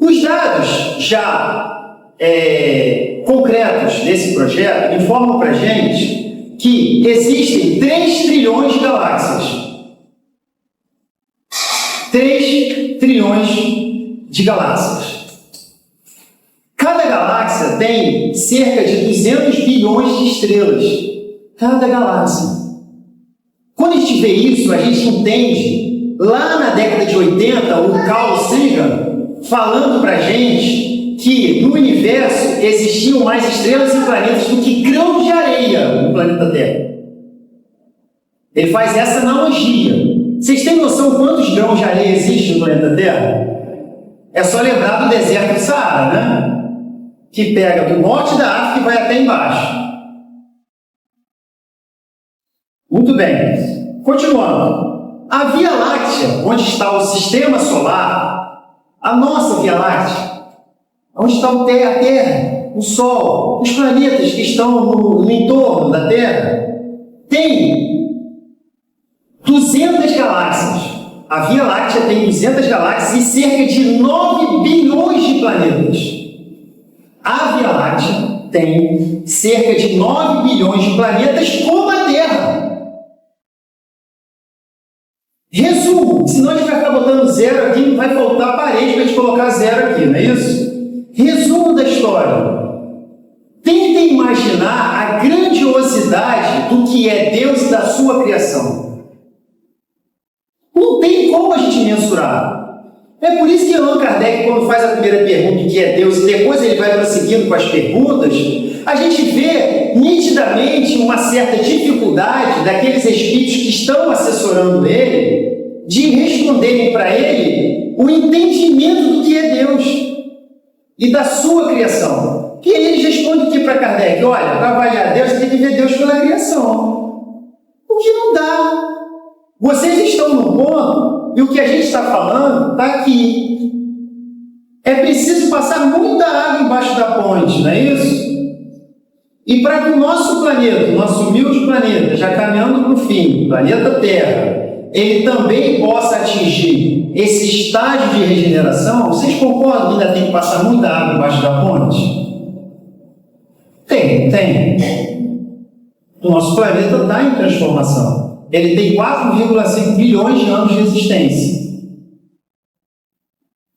Os dados já concretos desse projeto informam para a gente que existem 3 trilhões de galáxias. 3 trilhões de galáxias. Cada galáxia tem cerca de 200 bilhões de estrelas. Cada galáxia. Quando a gente vê isso, a gente entende, lá na década de 80, o Carl Sagan falando para a gente que no universo existiam mais estrelas e planetas do que grãos de areia no planeta Terra. Ele faz essa analogia. Vocês têm noção quantos grãos de areia existem no planeta Terra? É só lembrar do deserto do Saara, né? Que pega do norte da África e vai até embaixo. Muito bem. Continuando. A Via Láctea, onde está o Sistema Solar, a nossa Via Láctea, onde está a Terra, o Sol, os planetas que estão no entorno da Terra, tem 200 galáxias. A Via Láctea tem 200 galáxias e cerca de 9 bilhões de planetas. A Via Láctea tem cerca de 9 bilhões de planetas como a Terra. Resumo, senão a gente vai ficar botando zero aqui, não vai faltar parede para a gente colocar zero aqui, não é isso? Resumo da história. Tentem imaginar a grandiosidade do que é Deus e da sua criação. Não tem como a gente mensurar. É por isso que Allan Kardec, quando faz a primeira pergunta, o que é Deus, e depois ele vai prosseguindo com as perguntas, a gente vê nitidamente uma certa dificuldade daqueles espíritos que estão assessorando ele, de responderem para ele o entendimento do que é Deus e da sua criação. E aí eles respondem aqui para Kardec: olha, para avaliar Deus, você tem que ver Deus pela criação. O que não dá. Vocês estão no ponto, e o que a gente está falando está aqui. É preciso passar muita água embaixo da ponte, não é isso? E para que o nosso planeta, o nosso humilde planeta, já caminhando para o fim, o planeta Terra, ele também possa atingir esse estágio de regeneração, vocês concordam que ainda tem que passar muita água embaixo da ponte? Tem. O nosso planeta está em transformação. Ele tem 4,5 bilhões de anos de existência.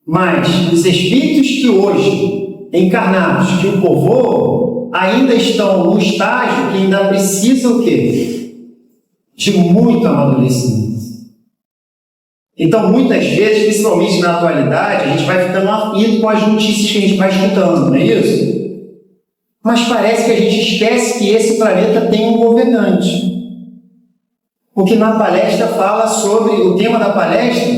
Mas os espíritos que hoje, encarnados, que o povoam, ainda estão num estágio que ainda precisa o quê? De muito amadurecimento. Então, muitas vezes, principalmente na atualidade, a gente vai ficando aflito com as notícias que a gente vai escutando, não é isso? Mas parece que a gente esquece que esse planeta tem um governante. Porque na palestra fala sobre, o tema da palestra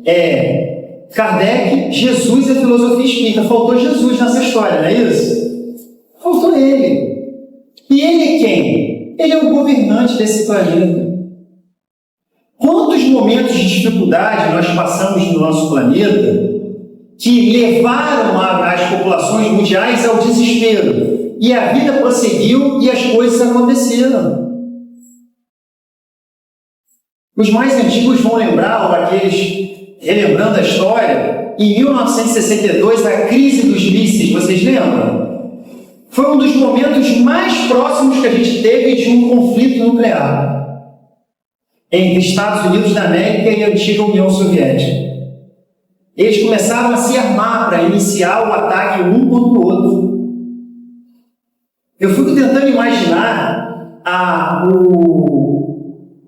é Kardec, Jesus e a filosofia espírita. Faltou Jesus nessa história, não é isso? Faltou ele. E ele é quem? Ele é o governante desse planeta. Quantos momentos de dificuldade nós passamos no nosso planeta que levaram as populações mundiais ao desespero? E a vida prosseguiu e as coisas aconteceram. Os mais antigos vão lembrar, ou aqueles relembrando a história, em 1962, a crise dos mísseis, vocês lembram? Foi um dos momentos mais próximos que a gente teve de um conflito nuclear entre Estados Unidos da América e a antiga União Soviética. Eles começaram a se armar para iniciar o ataque um contra o outro. Eu fico tentando imaginar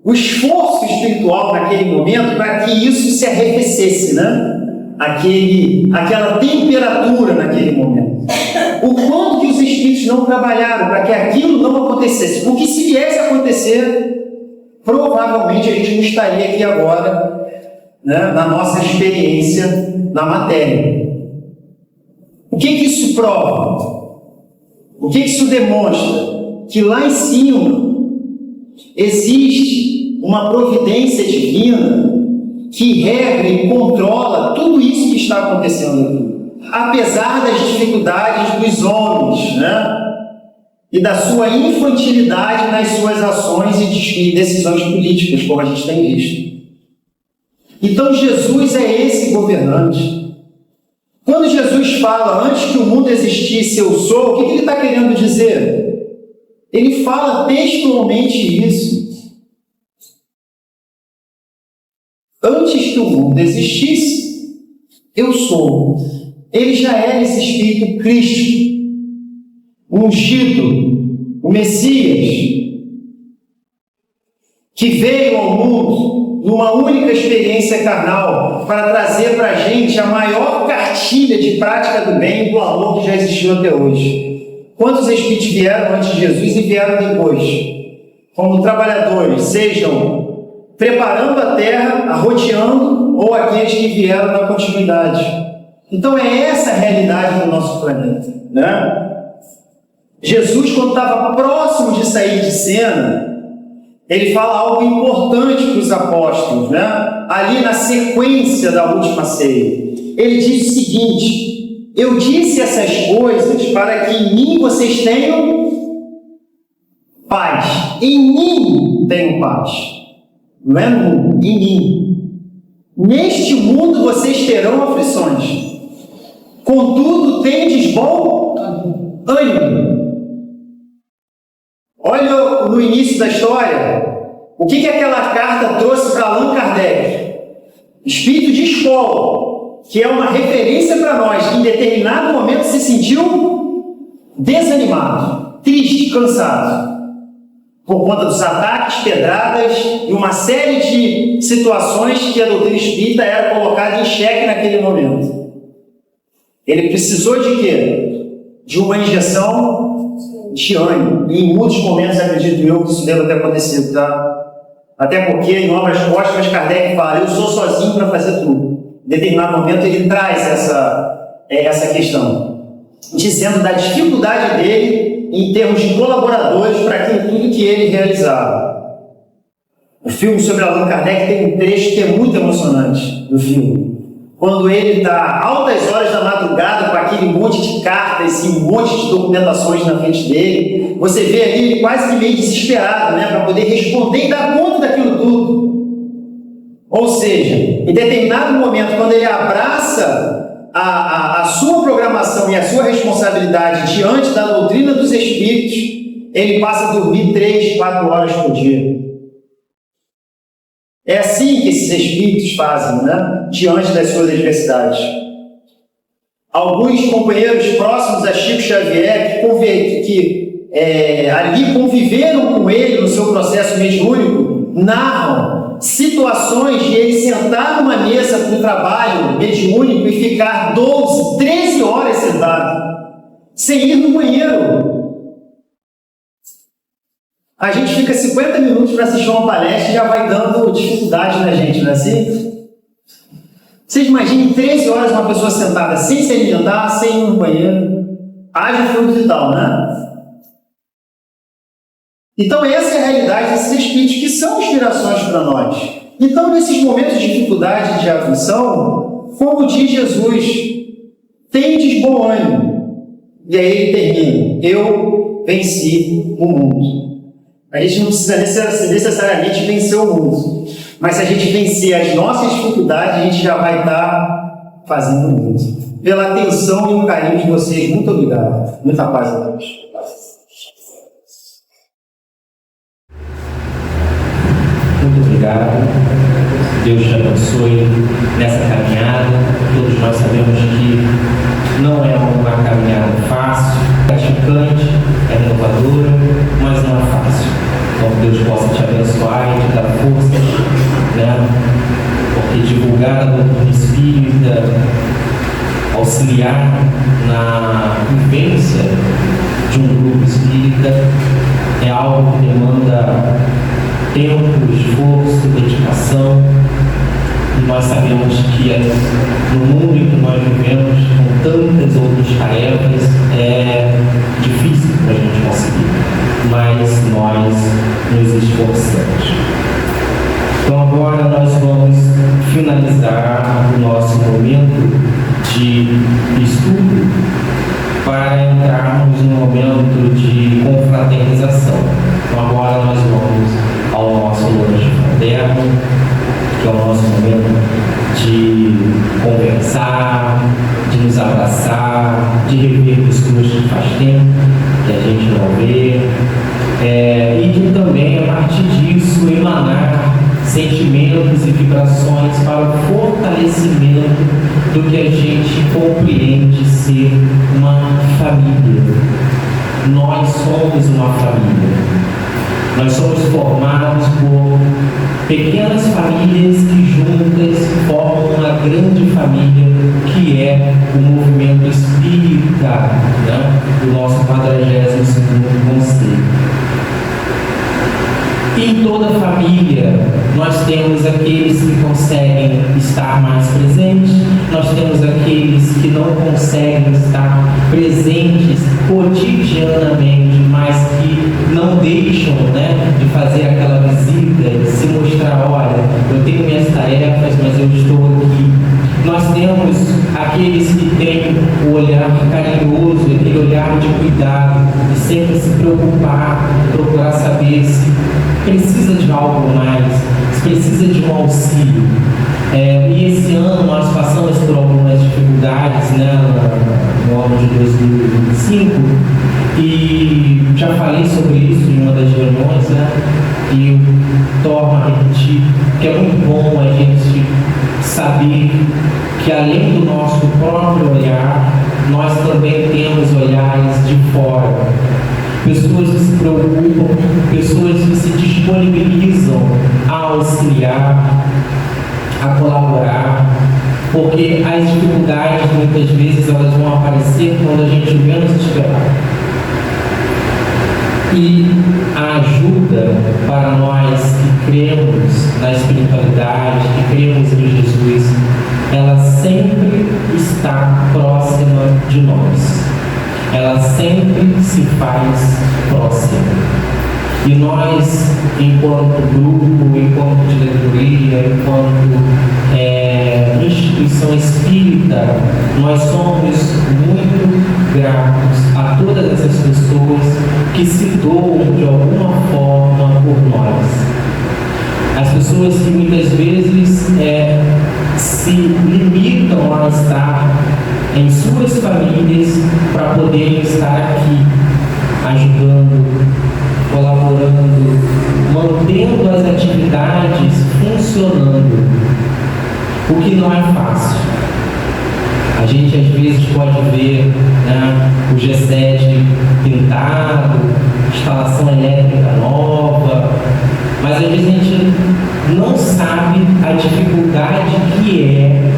o esforço espiritual naquele momento para que isso se arrefecesse, né? Aquela temperatura naquele momento. O quanto que os espíritos não trabalharam para que aquilo não acontecesse. Porque se viesse a acontecer, provavelmente a gente não estaria aqui agora, né, na nossa experiência na matéria. O que isso prova? O que isso demonstra? Que lá em cima existe uma providência divina que regra e controla tudo isso que está acontecendo aqui. Apesar das dificuldades dos homens, né? E da sua infantilidade nas suas ações e decisões políticas, como a gente tem visto. Então Jesus é esse governante. Quando Jesus fala, antes que o mundo existisse, eu sou, o que ele está querendo dizer? Ele fala textualmente isso. Antes que o mundo existisse, eu sou. Ele já era esse Espírito Cristo, ungido, o Messias, que veio ao mundo numa única experiência carnal para trazer para a gente a maior cartilha de prática do bem e do amor que já existiu até hoje. Quantos espíritos vieram antes de Jesus e vieram depois? Como trabalhadores, sejam preparando a terra, arrodeando, ou aqueles que vieram na continuidade. Então é essa a realidade do nosso planeta, né? Jesus, quando estava próximo de sair de cena, ele fala algo importante para os apóstolos, né? Ali na sequência da última ceia. Ele diz o seguinte: Eu disse essas coisas para que em mim vocês tenham paz. Em mim tenham paz. Não é no mundo, em mim. Neste mundo vocês terão aflições. Contudo, tendes bom ânimo. Olha no início da história, o que aquela carta trouxe para Allan Kardec? Espírito de escola, que é uma referência para nós, que em determinado momento se sentiu desanimado, triste, cansado, por conta dos ataques, pedradas e uma série de situações que a doutrina espírita era colocada em xeque naquele momento. Ele precisou de quê? De uma injeção de ânimo. E em muitos momentos, acredito eu, que isso deve ter acontecido, tá? Até porque, em obras póstumas, Kardec fala, eu sou sozinho para fazer tudo. Em determinado momento, ele traz essa questão, dizendo da dificuldade dele em termos de colaboradores para aquilo tudo que ele realizava. O filme sobre Allan Kardec tem um trecho que é muito emocionante no filme. Quando ele está altas horas da madrugada com aquele monte de cartas e um monte de documentações na frente dele, você vê ali ele quase que meio desesperado, né, para poder responder e dar conta daquilo tudo. Ou seja, em determinado momento, quando ele abraça a sua programação e a sua responsabilidade diante da doutrina dos Espíritos, ele passa a dormir 3, 4 horas por dia. É assim que esses espíritos fazem, né? Diante das suas adversidades. Alguns companheiros próximos a Chico Xavier, que ali conviveram com ele no seu processo mediúnico, narram situações de ele sentar numa mesa para o trabalho mediúnico e ficar 12, 13 horas sentado, sem ir no banheiro. A gente fica 50 minutos para assistir uma palestra e já vai dando dificuldade na gente, não é assim? Vocês imaginem 13 horas uma pessoa sentada sem se alimentar, sem ir no banheiro. Haja fruto vital, né? Então essa é a realidade desses espíritos que são inspirações para nós. Então nesses momentos de dificuldade, de aflição, como diz Jesus, tendes bom ânimo. E aí ele termina, eu venci o mundo. A gente não precisa necessariamente vencer o mundo, mas se a gente vencer as nossas dificuldades, a gente já vai estar fazendo o mundo. Pela atenção e o carinho de vocês, muito obrigado. Muita paz a Deus. Muito obrigado. Deus te abençoe nessa caminhada. Todos nós sabemos que não é uma caminhada fácil, gratificante, é inovadora, mas não é fácil. Então Deus possa te abençoar e te dar força, né? Porque divulgar a doutrina espírita, auxiliar na vivência de um grupo espírita é algo que demanda tempo, esforço, dedicação. E nós sabemos que no mundo em que nós vivemos, com tantas outras tarefas, é difícil para a gente conseguir, mas nós nos esforçamos. Então agora nós vamos finalizar o nosso momento de estudo para entrarmos no momento de confraternização. Então agora nós vamos ao nosso lanche fraterno, que é o nosso momento de conversar, de nos abraçar, de rever pessoas que faz tempo que a gente não vê, e de também, a partir disso, emanar sentimentos e vibrações para o fortalecimento do que a gente compreende ser uma família. Nós somos uma família. Nós somos formados por pequenas famílias que juntas formam uma grande família, que é o movimento espírita, né? Do nosso 42º Conselho. Em toda família, nós temos aqueles que conseguem estar mais presentes, nós temos aqueles que não conseguem estar presentes cotidianamente, mas que não deixam, né, de fazer aquela visita, de se mostrar, olha, eu tenho minhas tarefas, mas eu estou aqui. Nós temos aqueles que têm o olhar carinhoso, aquele olhar de cuidado, de sempre se preocupar, procurar saber se precisa de algo mais, se precisa de um auxílio. E esse ano nós passamos por algumas dificuldades, né, no ano de 2025, e já falei sobre isso em uma das reuniões, né, e eu torno a repetir que é muito bom a gente saber que além do nosso próprio olhar, nós também temos olhares de fora. Pessoas que se preocupam, pessoas que se disponibilizam a auxiliar, a colaborar, porque as dificuldades muitas vezes elas vão aparecer quando a gente menos esperar. E a ajuda para nós que cremos na espiritualidade, que cremos em Jesus, ela sempre está próxima de nós. Ela sempre se faz próxima. E nós, enquanto grupo, enquanto diretoria, enquanto instituição espírita, nós somos muito gratos a todas essas pessoas que se doam de alguma forma por nós. As pessoas que muitas vezes se limitam a estar em suas famílias para poderem estar aqui, ajudando, colaborando, mantendo as atividades funcionando, o que não é fácil. A gente às vezes pode ver, né, o G7 pintado, instalação elétrica nova, mas às vezes a gente não sabe a dificuldade que é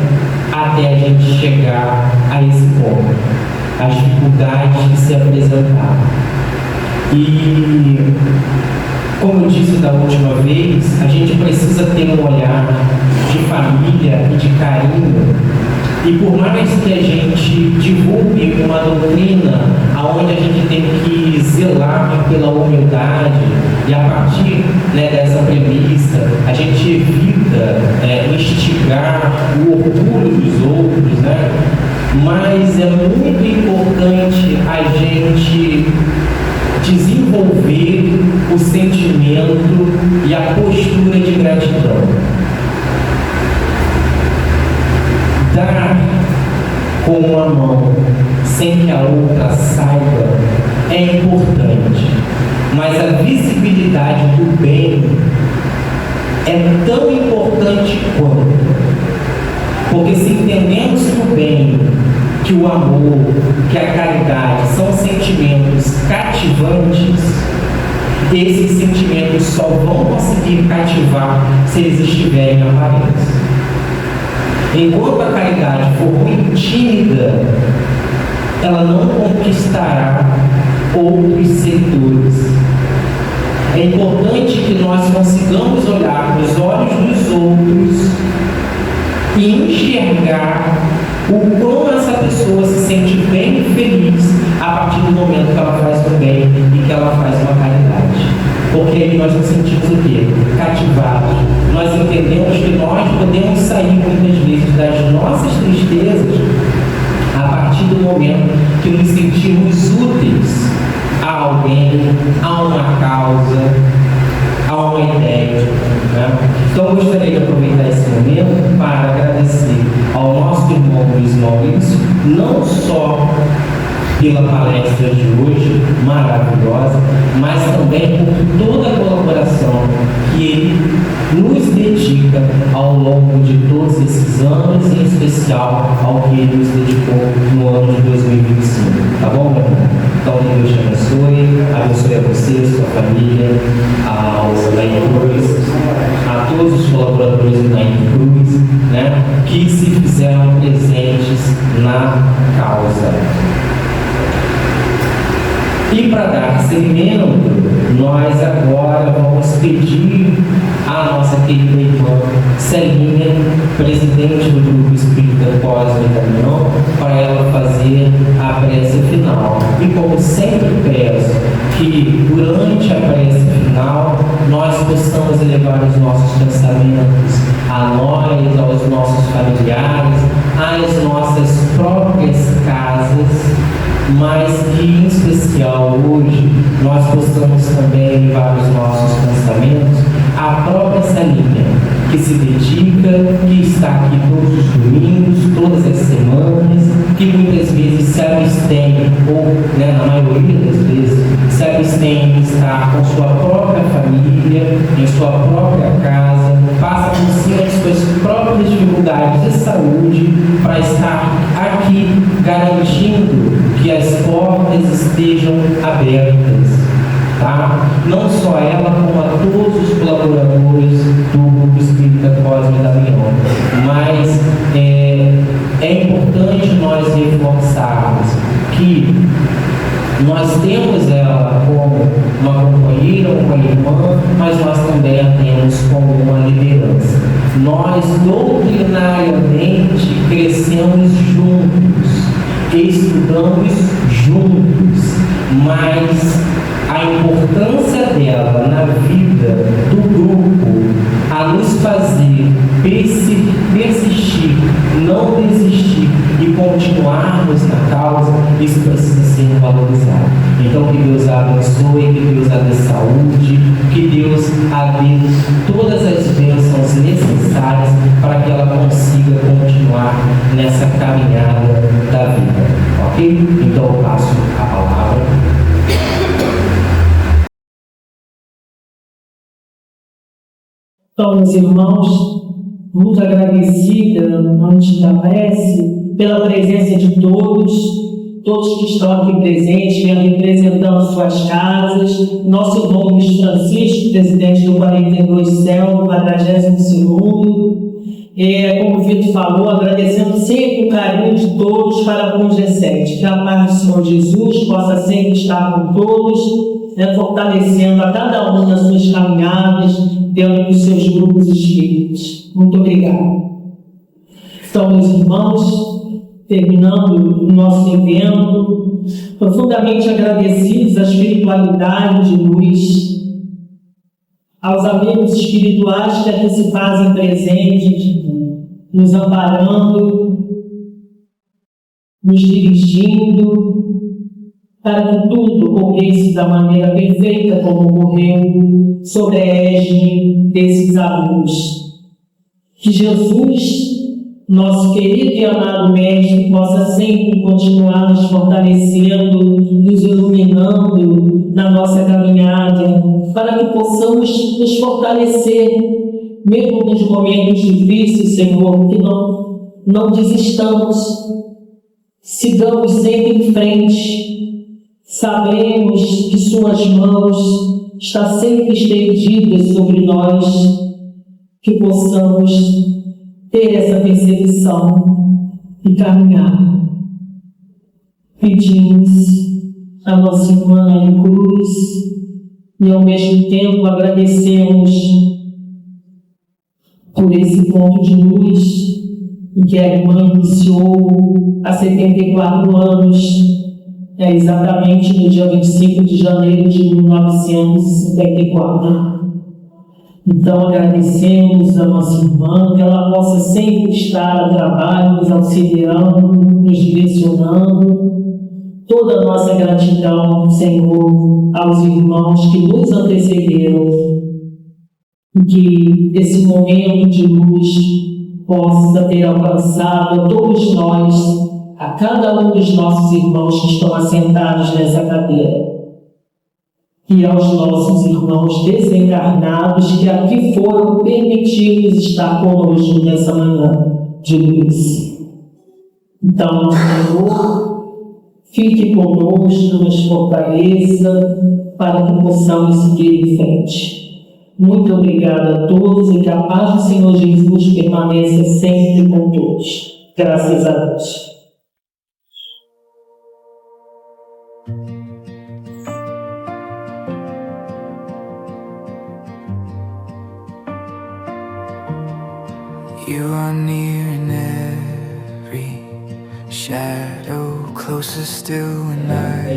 até a gente chegar a esse ponto, as dificuldades que se apresentaram. E, como eu disse da última vez, a gente precisa ter um olhar de família e de carinho. E por mais que a gente divulgue uma doutrina onde a gente tem que zelar pela humildade, e a partir, né, dessa premissa, a gente evita instigar o orgulho dos outros, né? Mas é muito importante a gente desenvolver o sentimento e a postura de gratidão. Dar com uma mão sem que a outra saiba é importante, mas a visibilidade do bem é tão importante quanto. Porque se entendemos que o bem, que o amor, que a caridade são sentimentos cativantes, esses sentimentos só vão conseguir cativar se eles estiverem aparentes. Enquanto a caridade for muito tímida, ela não conquistará outros setores. É importante que nós consigamos olhar nos olhos dos outros e enxergar o quão essa pessoa se sente bem e feliz a partir do momento que ela faz o bem e que ela faz uma caridade. Porque aí nós nos sentimos o quê? Cativados. Nós entendemos que nós podemos sair muitas vezes das nossas tristezas a partir do momento que nos sentimos úteis a alguém, a uma causa, a uma ideia. Né? Então eu gostaria de aproveitar esse momento para agradecer ao nosso irmão Luiz Maurício, não só pela palestra de hoje, maravilhosa, mas também por toda a colaboração que ele nos dedica ao longo de todos esses anos, e em especial ao que ele nos dedicou no ano de 2025. Tá bom, meu irmão? Então, que Deus te abençoe a você, sua família, aos leitores, a todos os colaboradores do Naim Cruz, né, que se fizeram presentes na causa. E para dar seguimento, nós agora vamos pedir à nossa querida irmã Celinha, presidente do Grupo Espírita Cosme e Caminhão, para ela fazer a prece final. E como sempre peço que durante a prece final nós possamos elevar os nossos pensamentos a nós, aos nossos familiares, às nossas próprias casas, mas que em especial hoje nós possamos também levar os nossos pensamentos à própria Salinha, que se dedica, que está aqui todos os domingos, todas as semanas, que muitas vezes se abstém, ou na maioria das vezes, se abstém de estar com sua própria família, em sua própria casa, passa por cima de suas próprias dificuldades de saúde para estar aqui garantindo que as portas estejam abertas. Tá? Não só ela, como a todos os colaboradores do Grupo Espírita Cosme da Damião. Mas é importante nós reforçarmos que nós temos ela como uma companheira, uma irmã, mas nós também a temos como uma liderança. Nós doutrinariamente crescemos juntos, estudamos juntos, mas a importância dela na vida do grupo, a nos fazer persistir, não desistir e continuarmos na causa, isso precisa ser valorizado. Então, que Deus a abençoe, que Deus a dê saúde, que Deus a dê todas as bênçãos necessárias para que ela consiga continuar nessa caminhada da vida. Ok? Então, eu passo a palavra. Então, meus irmãos, muito agradecida antes da prece pela presença de todos que estão aqui presentes, representando suas casas, nosso irmão Luiz Francisco, presidente do 42 Céu, do 42º, como o Vitor falou, agradecendo sempre o carinho de todos para com o G7. Que a paz do Senhor Jesus possa sempre estar com todos, fortalecendo a cada um nas suas caminhadas, dentro dos seus grupos espíritas. Muito obrigado. Então, meus irmãos, terminando o nosso evento, profundamente agradecidos à espiritualidade de luz, aos amigos espirituais que aqui se fazem presentes, nos amparando, nos dirigindo, para que tudo ocorresse da maneira perfeita como ocorreu sobre a égide desses alunos. Que Jesus, nosso querido e amado Mestre, possa sempre continuar nos fortalecendo, nos iluminando na nossa caminhada, para que possamos nos fortalecer, mesmo nos momentos difíceis, Senhor, que não desistamos, sigamos sempre em frente. Sabemos que Suas mãos estão sempre estendidas sobre nós, que possamos ter essa percepção e caminhar. Pedimos a nossa irmã Ana Cruz e, ao mesmo tempo, agradecemos por esse ponto de luz em que a irmã iniciou há 74 anos, exatamente no dia 25 de janeiro de 1954. Então, agradecemos a nossa irmã, que ela possa sempre estar a trabalho, nos auxiliando, nos direcionando. Toda a nossa gratidão, Senhor, aos irmãos que nos antecederam, e que esse momento de luz possa ter alcançado a todos nós, a cada um dos nossos irmãos que estão assentados nessa cadeira, e aos nossos irmãos desencarnados que aqui foram permitidos estar conosco nessa manhã de luz. Então, Senhor, fique conosco, nos fortaleça para que possamos seguir em frente. Muito obrigada a todos e que a paz do Senhor Jesus permaneça sempre com todos. Graças a Deus. You are near in every shadow, closer still when I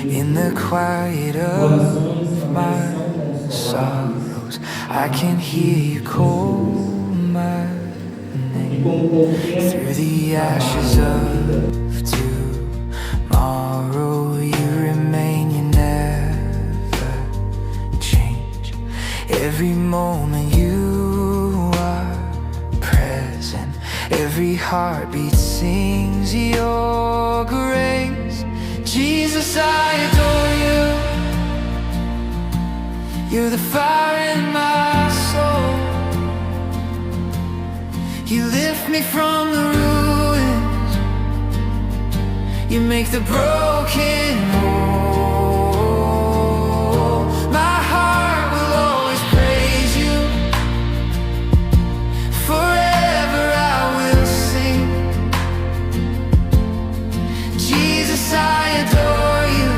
in the quiet of my sorrows. I can hear you call my Through the ashes of tomorrow, you remain, you never change. Every moment you are present, every heartbeat sings your grace. Jesus, I adore you. You're the fire in my soul. You lift me from the ruins. You make the broken whole. My heart will always praise you. Forever I will sing. Jesus, I adore you.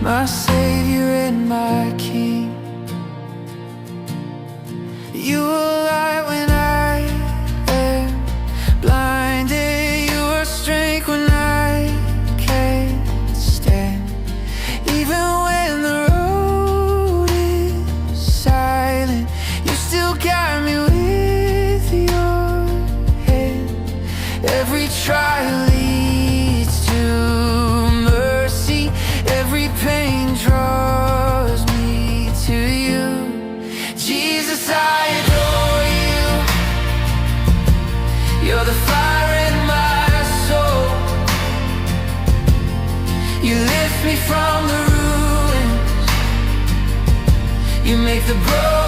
My Savior and my King. You are light when I am blinded. You are strength when I can't stand. Even when the road is silent, you still guide me with your hand. Every trial leads to mercy. Every pain draws me to you. Jesus, I adore you. You're the fire in my soul. You lift me from the ruins. You make the broken